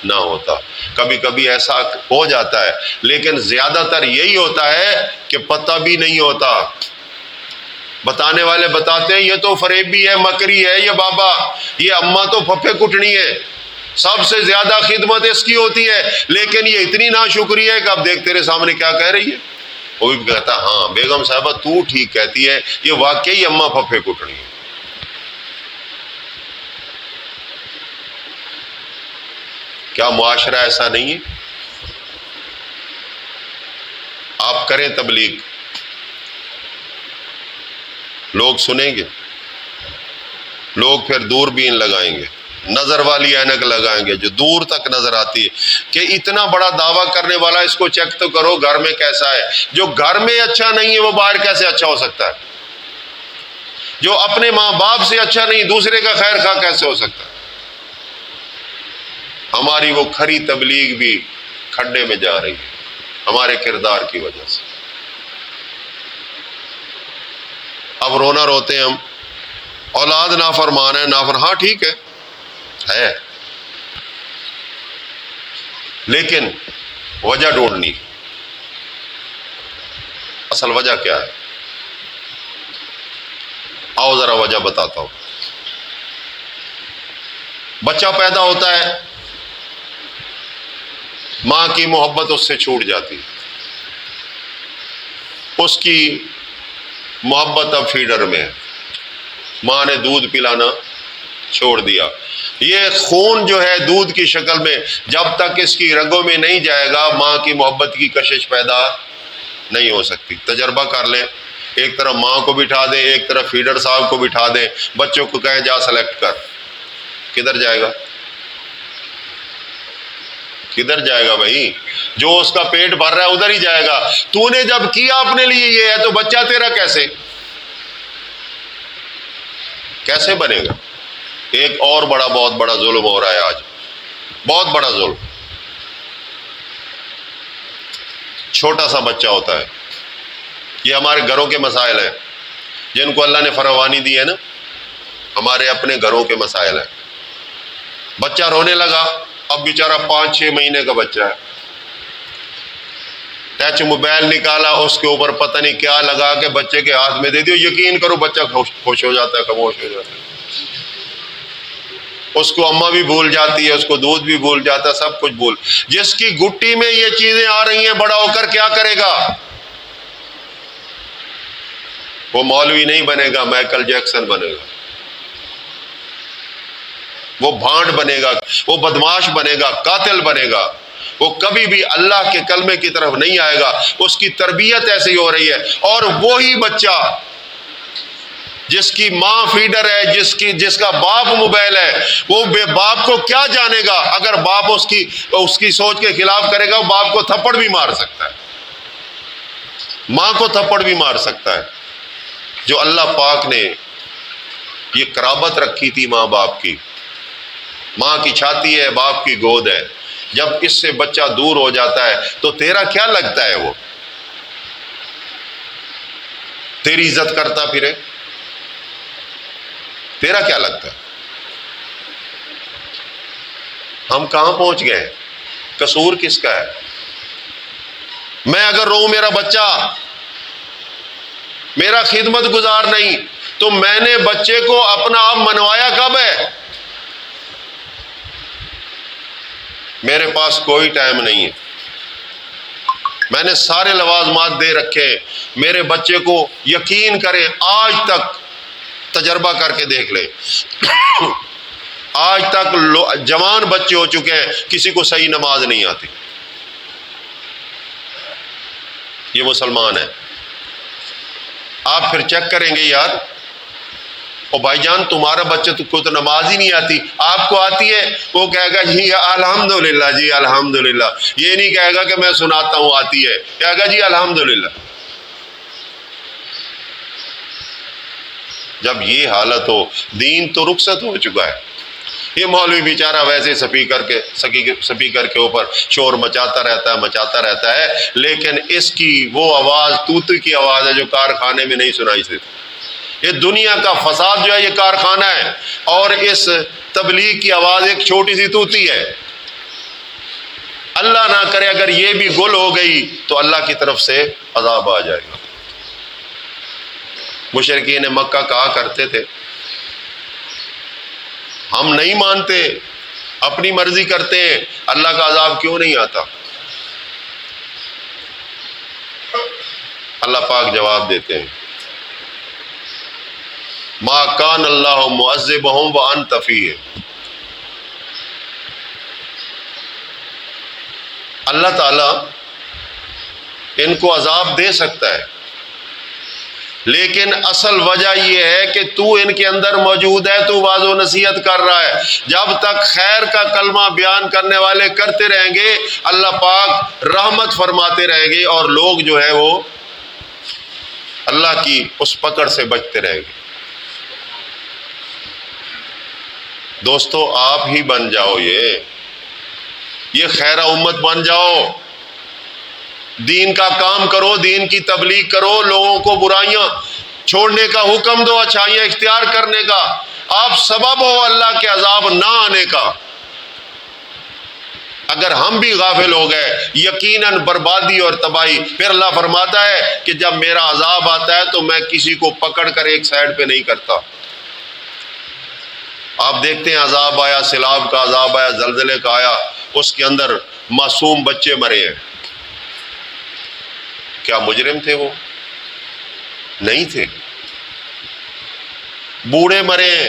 نہ ہوتا. کبھی کبھی ایسا ہو جاتا ہے لیکن زیادہ تر یہی ہوتا ہے کہ پتہ بھی نہیں ہوتا. بتانے والے بتاتے ہیں یہ تو فریبی ہے، مکری ہے، یہ بابا، یہ اماں تو پھپھے کٹنی ہے، سب سے زیادہ خدمت اس کی ہوتی ہے، لیکن یہ اتنی ناشکری ہے کہ اب دیکھ تیرے سامنے کیا کہہ رہی ہے. وہ بھی کہتا ہاں بیگم صاحبہ تو ٹھیک کہتی ہے، یہ واقعی اماں پھپھے کٹنی ہے. کیا معاشرہ ایسا نہیں ہے؟ آپ کریں تبلیغ، لوگ سنیں گے، لوگ پھر دوربین لگائیں گے، نظر والی اینک لگائیں گے جو دور تک نظر آتی ہے کہ اتنا بڑا دعویٰ کرنے والا، اس کو چیک تو کرو گھر میں کیسا ہے. جو گھر میں اچھا نہیں ہے وہ باہر کیسے اچھا ہو سکتا ہے؟ جو اپنے ماں باپ سے اچھا نہیں دوسرے کا خیر خواہ کیسے ہو سکتا ہے؟ ہماری وہ کھری تبلیغ بھی کھڈے میں جا رہی ہے ہمارے کردار کی وجہ سے. اب رونا روتے ہیں ہم، اولاد نافرمان ہے، ہاں ٹھیک ہے لیکن وجہ ڈھونڈنی. اصل وجہ کیا ہے؟ آؤ ذرا وجہ بتاتا ہوں. بچہ پیدا ہوتا ہے، ماں کی محبت اس سے چھوٹ جاتی، اس کی محبت اب فیڈر میں ہے، ماں نے دودھ پلانا چھوڑ دیا. یہ خون جو ہے دودھ کی شکل میں جب تک اس کی رگوں میں نہیں جائے گا ماں کی محبت کی کشش پیدا نہیں ہو سکتی. تجربہ کر لیں، ایک طرف ماں کو بٹھا دیں، ایک طرف فیڈر صاحب کو بٹھا دیں، بچوں کو کہیں جا سلیکٹ کر، کدھر جائے گا؟ کدھر جائے گا بھائی؟ جو اس کا پیٹ بھر رہا ہے ادھر ہی جائے گا. تو نے جب کیا اپنے لیے یہ ہے تو بچہ تیرا کیسے بنے گا؟ ایک اور بہت بڑا ظلم ہو رہا ہے آج، بہت بڑا ظلم. چھوٹا سا بچہ ہوتا ہے، یہ ہمارے گھروں کے مسائل ہیں جن کو اللہ نے فراوانی دی ہے نا، ہمارے اپنے گھروں کے مسائل ہیں. بچہ رونے لگا، اب بیچارہ 5-6 مہینے کا بچہ ہے، ٹچ موبائل نکالا، اس کے اوپر پتہ نہیں کیا لگا کے بچے کے ہاتھ میں دے دیو، یقین کرو بچہ خوش ہو جاتا ہے، خاموش ہو جاتا ہے. اس کو اماں بھی بھول جاتی ہے، اس کو دودھ بھی بھول جاتا ہے، سب کچھ بھول. جس کی گٹی میں یہ چیزیں آ رہی ہیں بڑا ہو کر کیا کرے گا؟ وہ مولوی نہیں بنے گا، مائیکل جیکسن بنے گا، وہ بھانڈ بنے گا، وہ بدماش بنے گا، قاتل بنے گا. وہ کبھی بھی اللہ کے کلمے کی طرف نہیں آئے گا. اس کی تربیت ایسی ہو رہی ہے. اور وہی بچہ جس کی ماں فیڈر ہے، جس کا باپ موبائل ہے، وہ بے باپ کو کیا جانے گا؟ اگر باپ اس کی سوچ کے خلاف کرے گا، باپ کو تھپڑ بھی مار سکتا ہے، ماں کو تھپڑ بھی مار سکتا ہے. جو اللہ پاک نے یہ قرابت رکھی تھی ماں باپ کی، ماں کی چھاتی ہے، باپ کی گود ہے، جب اس سے بچہ دور ہو جاتا ہے تو تیرا کیا لگتا ہے؟ وہ تیری عزت کرتا پھرے؟ تیرا کیا لگتا ہے؟ ہم کہاں پہنچ گئے؟ قصور کس کا ہے؟ میں اگر روؤں میرا بچہ میرا خدمت گزار نہیں، تو میں نے بچے کو اپنا آپ منوایا کب ہے؟ میرے پاس کوئی ٹائم نہیں ہے، میں نے سارے لوازمات دے رکھے. میرے بچے کو یقین کریں، آج تک تجربہ کر کے دیکھ لیں، آج تک جوان بچے ہو چکے ہیں، کسی کو صحیح نماز نہیں آتی. یہ مسلمان ہے. آپ پھر چیک کریں گے، یار او بھائی جان تمہارا بچہ کو تو نماز ہی نہیں آتی، آپ کو آتی ہے؟ وہ کہے گا جی الحمدللہ، جی الحمدللہ. یہ نہیں کہے گا کہ میں سناتا ہوں آتی ہے، کہے گا جی الحمدللہ. جب یہ حالت ہو، دین تو رخصت ہو چکا ہے. یہ مولوی بیچارہ ویسے سپیکر کے اوپر شور مچاتا رہتا ہے، لیکن اس کی وہ آواز طوطی کی آواز ہے جو کارخانے میں نہیں سنائی دیتی. یہ دنیا کا فساد جو ہے یہ کارخانہ ہے، اور اس تبلیغ کی آواز ایک چھوٹی سی طوطی ہے. اللہ نہ کرے اگر یہ بھی گل ہو گئی تو اللہ کی طرف سے عذاب آ جائے گا. مشرکین مکہ کہا کرتے تھے، ہم نہیں مانتے، اپنی مرضی کرتے ہیں، اللہ کا عذاب کیوں نہیں آتا؟ اللہ پاک جواب دیتے ہیں، ما کان اللہ معذبہم وانت فیہم. اللہ تعالیٰ ان کو عذاب دے سکتا ہے، لیکن اصل وجہ یہ ہے کہ تو ان کے اندر موجود ہے، تو واعظ و نصیحت کر رہا ہے. جب تک خیر کا کلمہ بیان کرنے والے کرتے رہیں گے، اللہ پاک رحمت فرماتے رہیں گے، اور لوگ جو ہے وہ اللہ کی اس پکڑ سے بچتے رہیں گے. دوستو آپ ہی بن جاؤ، یہ خیرہ امت بن جاؤ، دین کا کام کرو، دین کی تبلیغ کرو، لوگوں کو برائیاں چھوڑنے کا حکم دو، اچھائیاں اختیار کرنے کا. آپ سبب ہو اللہ کے عذاب نہ آنے کا. اگر ہم بھی غافل ہو گئے یقیناً بربادی اور تباہی۔ پھر اللہ فرماتا ہے کہ جب میرا عذاب آتا ہے تو میں کسی کو پکڑ کر ایک سائڈ پہ نہیں کرتا۔ آپ دیکھتے ہیں عذاب آیا، سیلاب کا عذاب آیا، زلزلے کا آیا، اس کے اندر معصوم بچے مرے ہیں۔ کیا مجرم تھے وہ؟ نہیں تھے۔ بوڑھے مرے ہیں،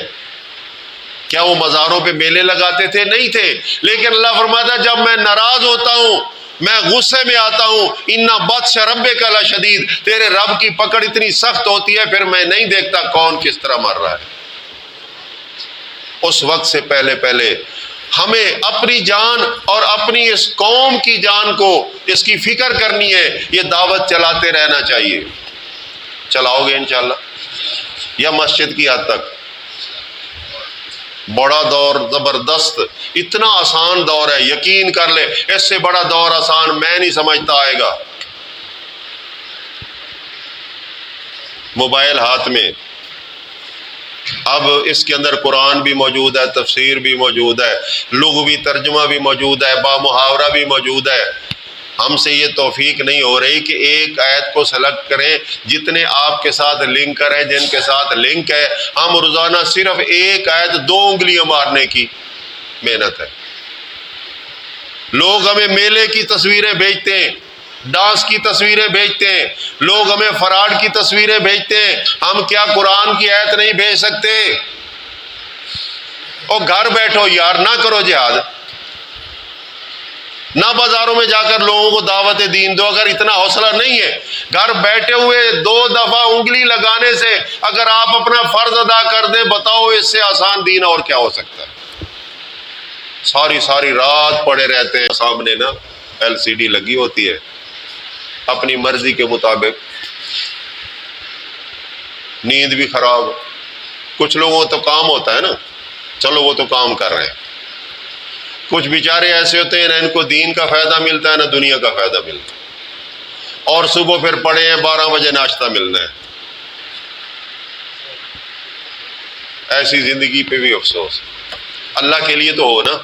کیا وہ مزاروں پہ میلے لگاتے تھے؟ نہیں تھے۔ لیکن اللہ فرماتا ہے جب میں ناراض ہوتا ہوں، میں غصے میں آتا ہوں، ان بطش ربک لشدید، تیرے رب کی پکڑ اتنی سخت ہوتی ہے، پھر میں نہیں دیکھتا کون کس طرح مر رہا ہے۔ اس وقت سے پہلے ہمیں اپنی جان اور اپنی اس قوم کی جان کو اس کی فکر کرنی ہے۔ یہ دعوت چلاتے رہنا چاہیے۔ چلاؤ گے انشاءاللہ؟ یا مسجد کی حد تک؟ بڑا دور زبردست، اتنا آسان دور ہے، یقین کر لے اس سے بڑا دور آسان میں نہیں سمجھتا آئے گا۔ موبائل ہاتھ میں، اب اس کے اندر قرآن بھی موجود ہے، تفسیر بھی موجود ہے، لغوی ترجمہ بھی موجود ہے، با محاورہ بھی موجود ہے۔ ہم سے یہ توفیق نہیں ہو رہی کہ ایک آیت کو سلیکٹ کریں، جتنے آپ کے ساتھ لنکر ہے، جن کے ساتھ لنک ہے، ہم روزانہ صرف ایک آیت 2 انگلیاں مارنے کی محنت ہے۔ لوگ ہمیں میلے کی تصویریں بھیجتے ہیں، ڈانس کی تصویریں بھیجتے ہیں، لوگ ہمیں فراڈ کی تصویریں بھیجتے ہیں، ہم کیا قرآن کی آیت نہیں بھیج سکتے؟ اور گھر بیٹھو یار، نہ کرو جہاد، نہ بازاروں میں جا کر لوگوں کو دعوت دین دو۔ اگر اتنا حوصلہ نہیں ہے، گھر بیٹھے ہوئے 2 دفعہ انگلی لگانے سے اگر آپ اپنا فرض ادا کر دیں، بتاؤ اس سے آسان دین اور کیا ہو سکتا ہے؟ ساری رات پڑے رہتے ہیں، سامنے نا LCD لگی ہوتی ہے، اپنی مرضی کے مطابق، نیند بھی خراب۔ کچھ لوگوں تو کام ہوتا ہے نا، چلو وہ تو کام کر رہے ہیں، کچھ بیچارے ایسے ہوتے ہیں نہ ان کو دین کا فائدہ ملتا ہے نہ دنیا کا فائدہ ملتا ہے، اور صبح پھر پڑے ہیں 12 بجے ناشتہ ملنا ہے۔ ایسی زندگی پہ بھی افسوس۔ اللہ کے لیے تو ہو نا،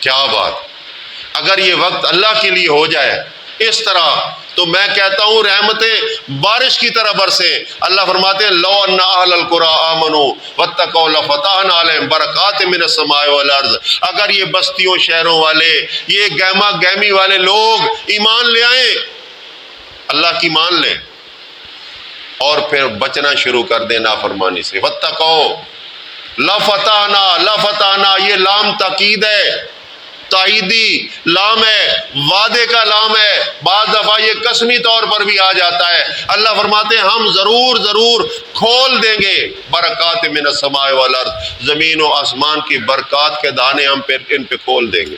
کیا بات! اگر یہ وقت اللہ کے لیے ہو جائے اس طرح تو میں کہتا ہوں رحمتیں بارش کی طرح برسے۔ اللہ فرماتے ہیں لو ان اہل القری آمنوا واتقوا لفتحنا علیہم برکات من السماء والارض۔ اگر یہ بستیوں شہروں والے، یہ گہما گہمی والے لوگ ایمان لے آئیں، اللہ کی مان لیں اور پھر بچنا شروع کر دیں نافرمانی سے، واتقوا لفتحنا، یہ لام تاکید ہے، تائیدی لام ہے، وعدے کا لام ہے، بعض دفعہ یہ قسمی طور پر بھی آ جاتا ہے۔ اللہ فرماتے ہیں ہم ضرور کھول دیں گے برکات من السماء والارض، زمین و آسمان کی برکات کے دانے ہم پھر ان پہ کھول دیں گے۔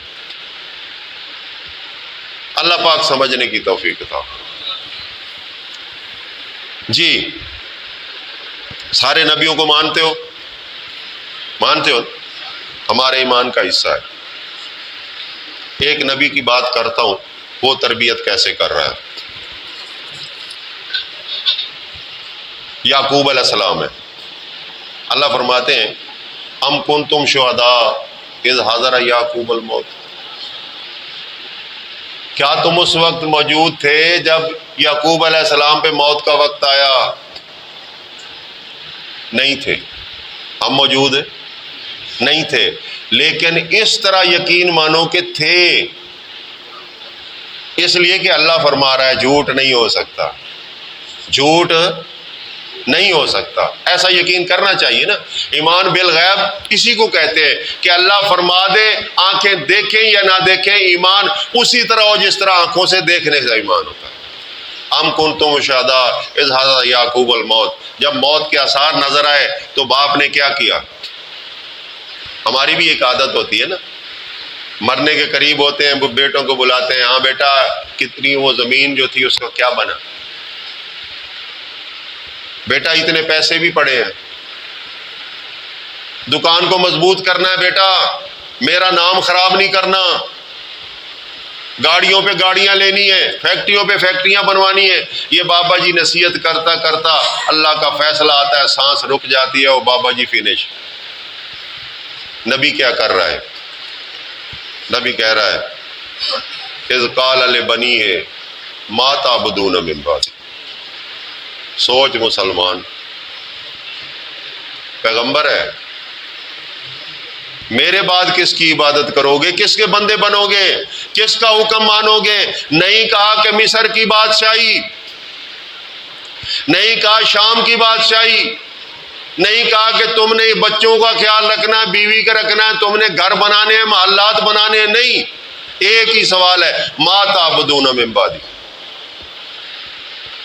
اللہ پاک سمجھنے کی توفیق عطا۔ جی، سارے نبیوں کو مانتے ہو؟ مانتے ہو؟ ہمارے ایمان کا حصہ ہے۔ ایک نبی کی بات کرتا ہوں، وہ تربیت کیسے کر رہا ہے۔ یعقوب علیہ السلام ہے۔ اللہ فرماتے ہیں ام کنتم شہداء اذ حضر یعقوب الموت، کیا تم اس وقت موجود تھے جب یعقوب علیہ السلام پہ موت کا وقت آیا؟ نہیں تھے۔ ہم موجود ہیں؟ نہیں تھے، لیکن اس طرح یقین مانو کہ تھے، اس لیے کہ اللہ فرما رہا ہے جھوٹ نہیں ہو سکتا، جھوٹ نہیں ہو سکتا، ایسا یقین کرنا چاہیے نا۔ ایمان بالغیب اسی کو کہتے ہیں کہ اللہ فرما دے، آنکھیں دیکھیں یا نہ دیکھیں، ایمان اسی طرح ہو جس طرح آنکھوں سے دیکھنے کا ایمان ہوتا ہے۔ ام کنتم شہداء اذ حضر یعقوب الموت، جب موت کے آثار نظر آئے تو باپ نے کیا کیا؟ ہماری بھی ایک عادت ہوتی ہے نا، مرنے کے قریب ہوتے ہیں، بیٹوں کو بلاتے ہیں، ہاں بیٹا کتنی وہ زمین جو تھی اس کا کیا بنا؟ بیٹا اتنے پیسے بھی پڑے ہیں، دکان کو مضبوط کرنا ہے بیٹا، میرا نام خراب نہیں کرنا، گاڑیوں پہ گاڑیاں لینی ہیں، فیکٹریوں پہ فیکٹریاں بنوانی ہیں۔ یہ بابا جی نصیحت کرتا کرتا اللہ کا فیصلہ آتا ہے، سانس رک جاتی ہے، وہ بابا جی فنش۔ نبی کیا کر رہا ہے؟ نبی کہہ رہا ہے اذ قال لبنیہ ما تعبدون من بعدی۔ سوچ مسلمان، پیغمبر ہے، میرے بعد کس کی عبادت کرو گے؟ کس کے بندے بنو گے؟ کس کا حکم مانو گے؟ نہیں کہا کہ مصر کی بادشاہی، نہیں کہا شام کی بادشاہی، نہیں کہا کہ تم نے بچوں کا خیال رکھنا ہے، بیوی کا رکھنا ہے، تم نے گھر بنانے ہیں، محلات بنانے ہیں، نہیں، ایک ہی سوال ہے، ما تعبدون من بعدی۔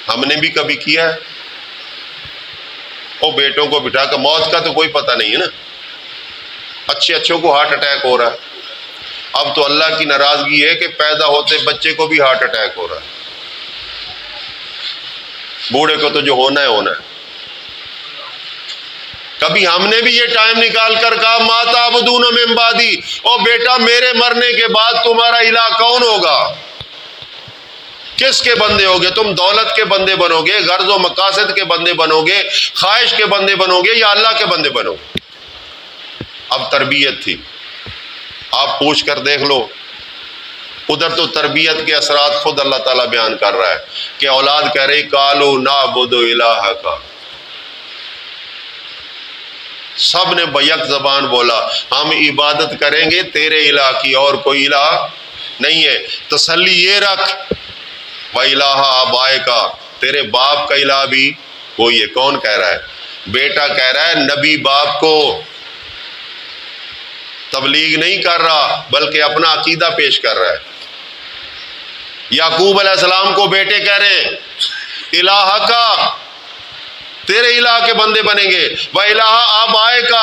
ہم نے بھی کبھی کیا ہے؟ وہ بیٹوں کو بٹھا کر، موت کا تو کوئی پتہ نہیں ہے نا، اچھوں کو ہارٹ اٹیک ہو رہا ہے، اب تو اللہ کی ناراضگی ہے کہ پیدا ہوتے بچے کو بھی ہارٹ اٹیک ہو رہا ہے، بوڑھے کو تو جو ہونا ہے ہونا ہے۔ کبھی ہم نے بھی یہ ٹائم نکال کر کہا ما تعبدون من بعدی، او بیٹا میرے مرنے کے بعد تمہارا الہ کون ہوگا؟ کس کے بندے ہوگے تم؟ دولت کے بندے بنو گے، غرض و مقاصد کے بندے بنو گے، خواہش کے بندے بنو گے، یا اللہ کے بندے بنو گے؟ اب تربیت تھی، آپ پوچھ کر دیکھ لو، ادھر تو تربیت کے اثرات خود اللہ تعالیٰ بیان کر رہا ہے کہ اولاد کہہ رہی قالوا نعبد الہک، سب نے بیک زبان بولا ہم عبادت کریں گے تیرے الہ کی، اور کوئی الہ نہیں ہے۔ تسلی یہ رکھ وَإِلَٰهَ آبَائِكَ، تیرے باپ کا الہ بھی وہی ہے۔ کون کہہ رہا ہے؟ بیٹا کہہ رہا ہے، نبی باپ کو تبلیغ نہیں کر رہا بلکہ اپنا عقیدہ پیش کر رہا ہے۔ یعقوب علیہ السلام کو بیٹے کہہ رہے ہیں الہ کا، تیرے الہ کے بندے بنیں گے، وَإِلَٰهَ آبَائِكَ،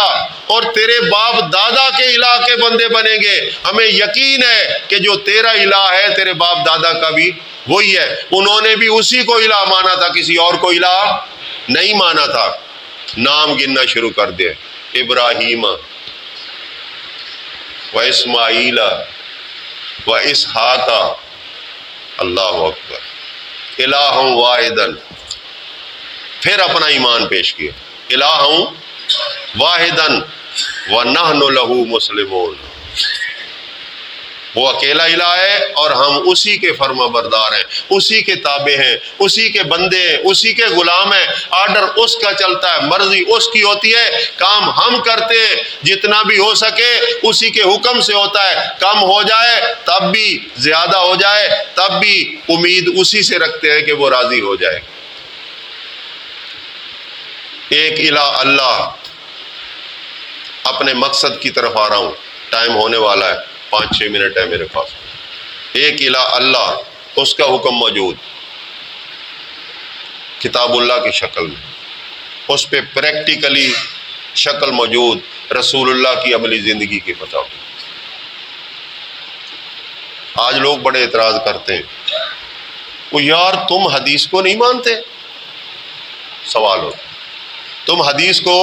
اور تیرے باپ دادا کے الہ کے بندے بنیں گے۔ ہمیں یقین ہے کہ جو تیرا الہ ہے تیرے باپ دادا کا بھی وہی ہے۔ انہوں نے بھی اسی کو الہ مانا تھا، کسی اور کو الہ نہیں مانا تھا۔ نام گننا شروع کر دے، ابراہیم و اسماعیل و اسحاق، اللہ اکبر، الہ واحدن، پھر اپنا ایمان پیش کیا، الہ واحدن ونحن لہ مسلمون، وہ اکیلا الہ ہے اور ہم اسی کے فرما بردار ہیں، اسی کے تابع ہیں، اسی کے بندے ہیں، اسی کے غلام ہیں۔ آرڈر اس کا چلتا ہے، مرضی اس کی ہوتی ہے، کام ہم کرتے ہیں، جتنا بھی ہو سکے اسی کے حکم سے ہوتا ہے، کم ہو جائے تب بھی، زیادہ ہو جائے تب بھی امید اسی سے رکھتے ہیں کہ وہ راضی ہو جائے۔ ایک الہ اللہ، اپنے مقصد کی طرف آ رہا ہوں، ٹائم ہونے والا ہے، 5-6 منٹ ہے میرے پاس۔ ایک الہ اللہ، اس کا حکم موجود کتاب اللہ کی شکل میں، اس پہ پریکٹیکلی شکل موجود رسول اللہ کی عملی زندگی کے مطابق۔ آج لوگ بڑے اعتراض کرتے ہیں، وہ یار تم حدیث کو نہیں مانتے؟ سوال ہوتا، تم حدیث کو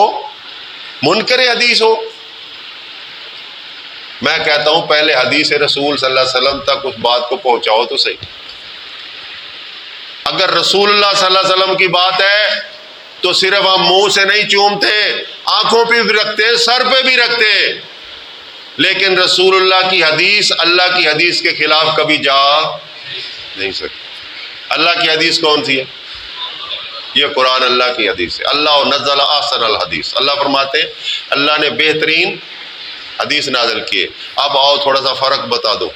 منکر حدیث ہو؟ میں کہتا ہوں پہلے حدیث رسول صلی اللہ علیہ وسلم تک اس بات کو پہنچاؤ تو صحیح۔ اگر رسول اللہ صلی اللہ علیہ وسلم کی بات ہے تو صرف ہم منہ سے نہیں چومتے، آنکھوں پہ بھی رکھتے، سر پہ بھی رکھتے، لیکن رسول اللہ کی حدیث اللہ کی حدیث کے خلاف کبھی جا نہیں سکتی۔ اللہ کی حدیث کون سی ہے؟ یہ قرآن اللہ کی حدیث ہے۔ اللہ نزل احسن الحدیث، اللہ فرماتے ہیں اللہ نے بہترین حدیث نازل کیے۔ اب آؤ تھوڑا سا فرق بتا دو۔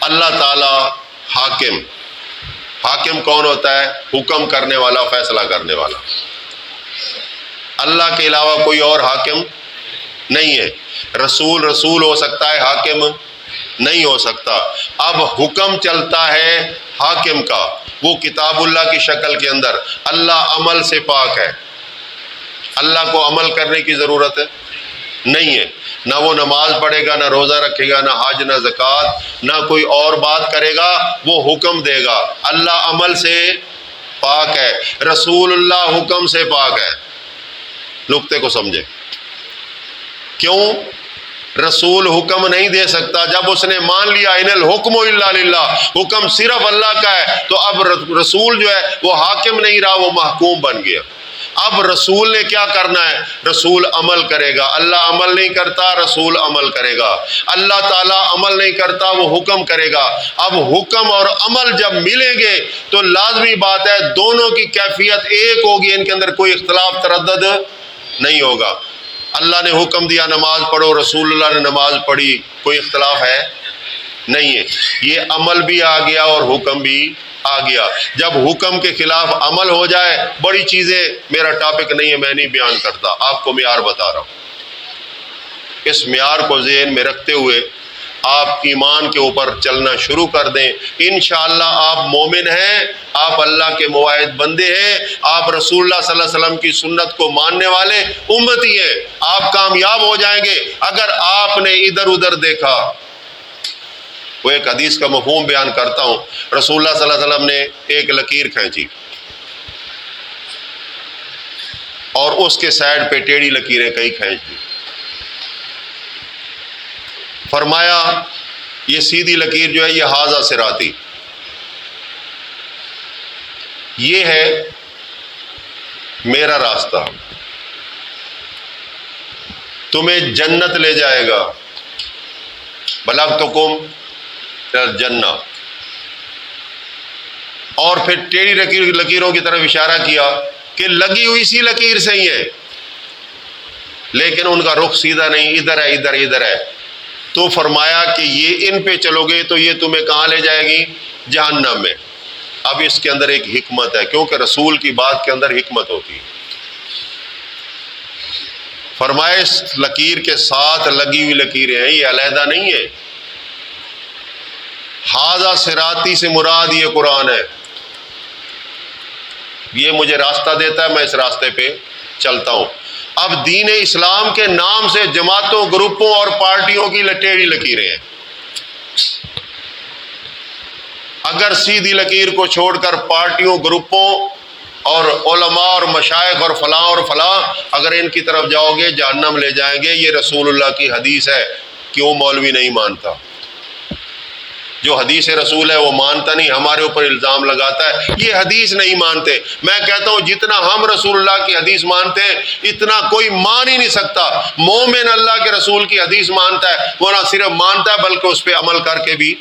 اللہ تعالی حاکم، حاکم کون ہوتا ہے؟ حکم کرنے والا، فیصلہ کرنے والا۔ اللہ کے علاوہ کوئی اور حاکم نہیں ہے۔ رسول ہو سکتا ہے، حاکم نہیں ہو سکتا۔ اب حکم چلتا ہے حاکم کا، وہ کتاب اللہ کی شکل کے اندر۔ اللہ عمل سے پاک ہے، اللہ کو عمل کرنے کی ضرورت نہیں ہے، نہ وہ نماز پڑھے گا، نہ روزہ رکھے گا، نہ حج، نہ زکوٰۃ، نہ کوئی اور بات کرے گا، وہ حکم دے گا۔ اللہ عمل سے پاک ہے، رسول اللہ حکم سے پاک ہے۔ نقطے کو سمجھے، کیوں؟ رسول حکم نہیں دے سکتا، جب اس نے مان لیا ان الحکم الا للہ، حکم صرف اللہ کا ہے، تو اب رسول جو ہے وہ حاکم نہیں رہا، وہ محکوم بن گیا۔ اب رسول نے کیا کرنا ہے؟ رسول عمل کرے گا۔ اللہ عمل نہیں کرتا، رسول عمل کرے گا۔ اللہ تعالیٰ عمل نہیں کرتا، وہ حکم کرے گا۔ اب حکم اور عمل جب ملیں گے تو لازمی بات ہے دونوں کی کیفیت ایک ہوگی، ان کے اندر کوئی اختلاف تردد نہیں ہوگا۔ اللہ نے حکم دیا نماز پڑھو، رسول اللہ نے نماز پڑھی، کوئی اختلاف ہے نہیں ہے۔ یہ عمل بھی آ گیا اور حکم بھی آ گیا۔ جب حکم کے خلاف عمل ہو جائے، بڑی چیزیں میرا ٹاپک نہیں ہے، میں نہیں بیان کرتا، آپ کو معیار بتا رہا ہوں۔ اس معیار کو ذہن میں رکھتے ہوئے آپ ایمان کے اوپر چلنا شروع کر دیں۔ انشاءاللہ آپ مومن ہیں، آپ اللہ کے مواعظ بندے ہیں، آپ رسول اللہ صلی اللہ علیہ وسلم کی سنت کو ماننے والے امتی ہیں، آپ کامیاب ہو جائیں گے۔ اگر آپ نے ادھر ادھر دیکھا، وہ ایک حدیث کا مفہوم بیان کرتا ہوں، رسول اللہ صلی اللہ علیہ وسلم نے ایک لکیر کھینچی اور اس کے سائڈ پہ ٹیڑھی لکیریں کئی کھینچ دی، فرمایا یہ سیدھی لکیر جو ہے یہ ھذا صراطی، یہ ہے میرا راستہ، تمہیں جنت لے جائے گا، بلغتکم الجنہ۔ اور پھر ٹیڑھی لکیروں کی طرف اشارہ کیا کہ لگی ہوئی اسی لکیر سے ہی ہے، لیکن ان کا رخ سیدھا نہیں، ادھر ہے، ادھر ادھر ہے۔ تو فرمایا کہ یہ ان پہ چلو گے تو یہ تمہیں کہاں لے جائے گی؟ جہنم میں۔ اب اس کے اندر ایک حکمت ہے، کیونکہ رسول کی بات کے اندر حکمت ہوتی ہے۔ فرمایا اس لکیر کے ساتھ لگی ہوئی لکیریں ہیں، یہ علیحدہ نہیں ہے۔ ھذا صراطی سے مراد یہ قرآن ہے، یہ مجھے راستہ دیتا ہے، میں اس راستے پہ چلتا ہوں۔ اب دین اسلام کے نام سے جماعتوں، گروپوں اور پارٹیوں کی ٹیڑھی لکیریں ہیں۔ اگر سیدھی لکیر کو چھوڑ کر پارٹیوں، گروپوں اور علماء اور مشائخ اور فلاں اگر ان کی طرف جاؤ گے جہنم لے جائیں گے۔ یہ رسول اللہ کی حدیث ہے، کیوں مولوی نہیں مانتا؟ جو حدیث رسول ہے وہ مانتا نہیں، ہمارے اوپر الزام لگاتا ہے یہ حدیث نہیں مانتے۔ میں کہتا ہوں جتنا ہم رسول اللہ کی حدیث مانتے ہیں اتنا کوئی مان ہی نہیں سکتا۔ مومن اللہ کے رسول کی حدیث مانتا ہے، وہ نہ صرف مانتا ہے بلکہ اس پہ عمل کر کے بھی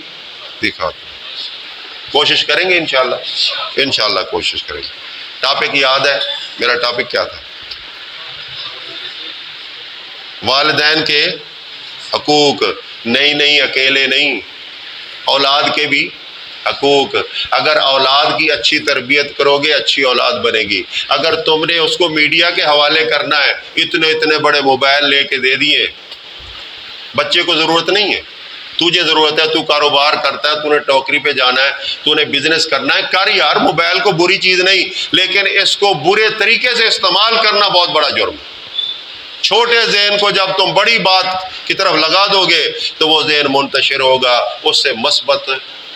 دکھاتا ہے۔ کوشش کریں گے انشاءاللہ، انشاءاللہ کوشش کریں گے۔ ٹاپک یاد ہے میرا ٹاپک کیا تھا؟ والدین کے حقوق۔ نہیں اکیلے نہیں، اولاد کے بھی حقوق۔ اگر اولاد کی اچھی تربیت کرو گے اچھی اولاد بنے گی۔ اگر تم نے اس کو میڈیا کے حوالے کرنا ہے، اتنے بڑے موبائل لے کے دے دیے، بچے کو ضرورت نہیں ہے، تجھے ضرورت ہے، تو کاروبار کرتا ہے، تو نے ٹوکری پہ جانا ہے، تو نے بزنس کرنا ہے، کر یار، موبائل کو بری چیز نہیں، لیکن اس کو برے طریقے سے استعمال کرنا بہت بڑا جرم ہے۔ چھوٹے ذہن کو جب تم بڑی بات کی طرف لگا دو گے تو وہ ذہن منتشر ہوگا، اس سے مثبت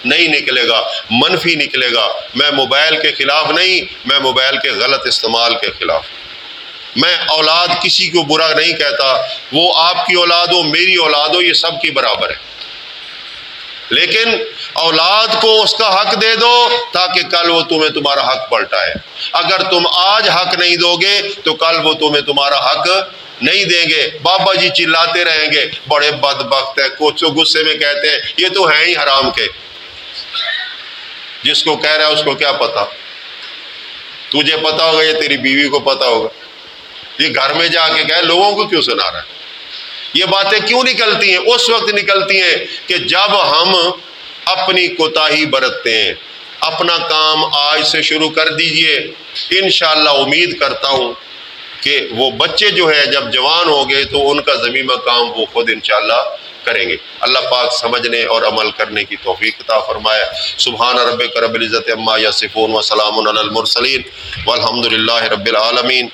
نہیں نکلے گا، منفی نکلے گا۔ میں موبائل کے خلاف نہیں، میں موبائل کے غلط استعمال کے خلاف۔ میں اولاد کسی کو برا نہیں کہتا، وہ آپ کی اولاد ہو، میری اولاد ہو، یہ سب کی برابر ہے، لیکن اولاد کو اس کا حق دے دو تاکہ کل وہ تمہیں تمہارا حق پلٹائے۔ اگر تم آج حق نہیں دو گے تو کل وہ تمہیں تمہارا حق نہیں دیں گے۔ بابا جی چلاتے رہیں گے، بڑے بدبخت ہے، کچھ غصے میں کہتے ہیں یہ تو ہیں ہی حرام کے۔ جس کو کہہ رہا ہے اس کو کیا پتا؟ تجھے پتا ہوگا، یہ تیری بیوی کو پتا ہوگا، یہ گھر میں جا کے کہے لوگوں کو کیوں سنا رہا ہے؟ یہ باتیں کیوں نکلتی ہیں؟ اس وقت نکلتی ہیں کہ جب ہم اپنی کوتاہی برتتے ہیں۔ اپنا کام آج سے شروع کر دیجئے، انشاءاللہ امید کرتا ہوں کہ وہ بچے جو ہے جب جوان ہو گئے تو ان کا ضمیمہ کام وہ خود انشاءاللہ کریں گے۔ اللہ پاک سمجھنے اور عمل کرنے کی توفیق عطا فرمائے۔ سبحان ربک رب العزت عما یصفون وسلام علی المرسلین والحمد للہ رب العالمین۔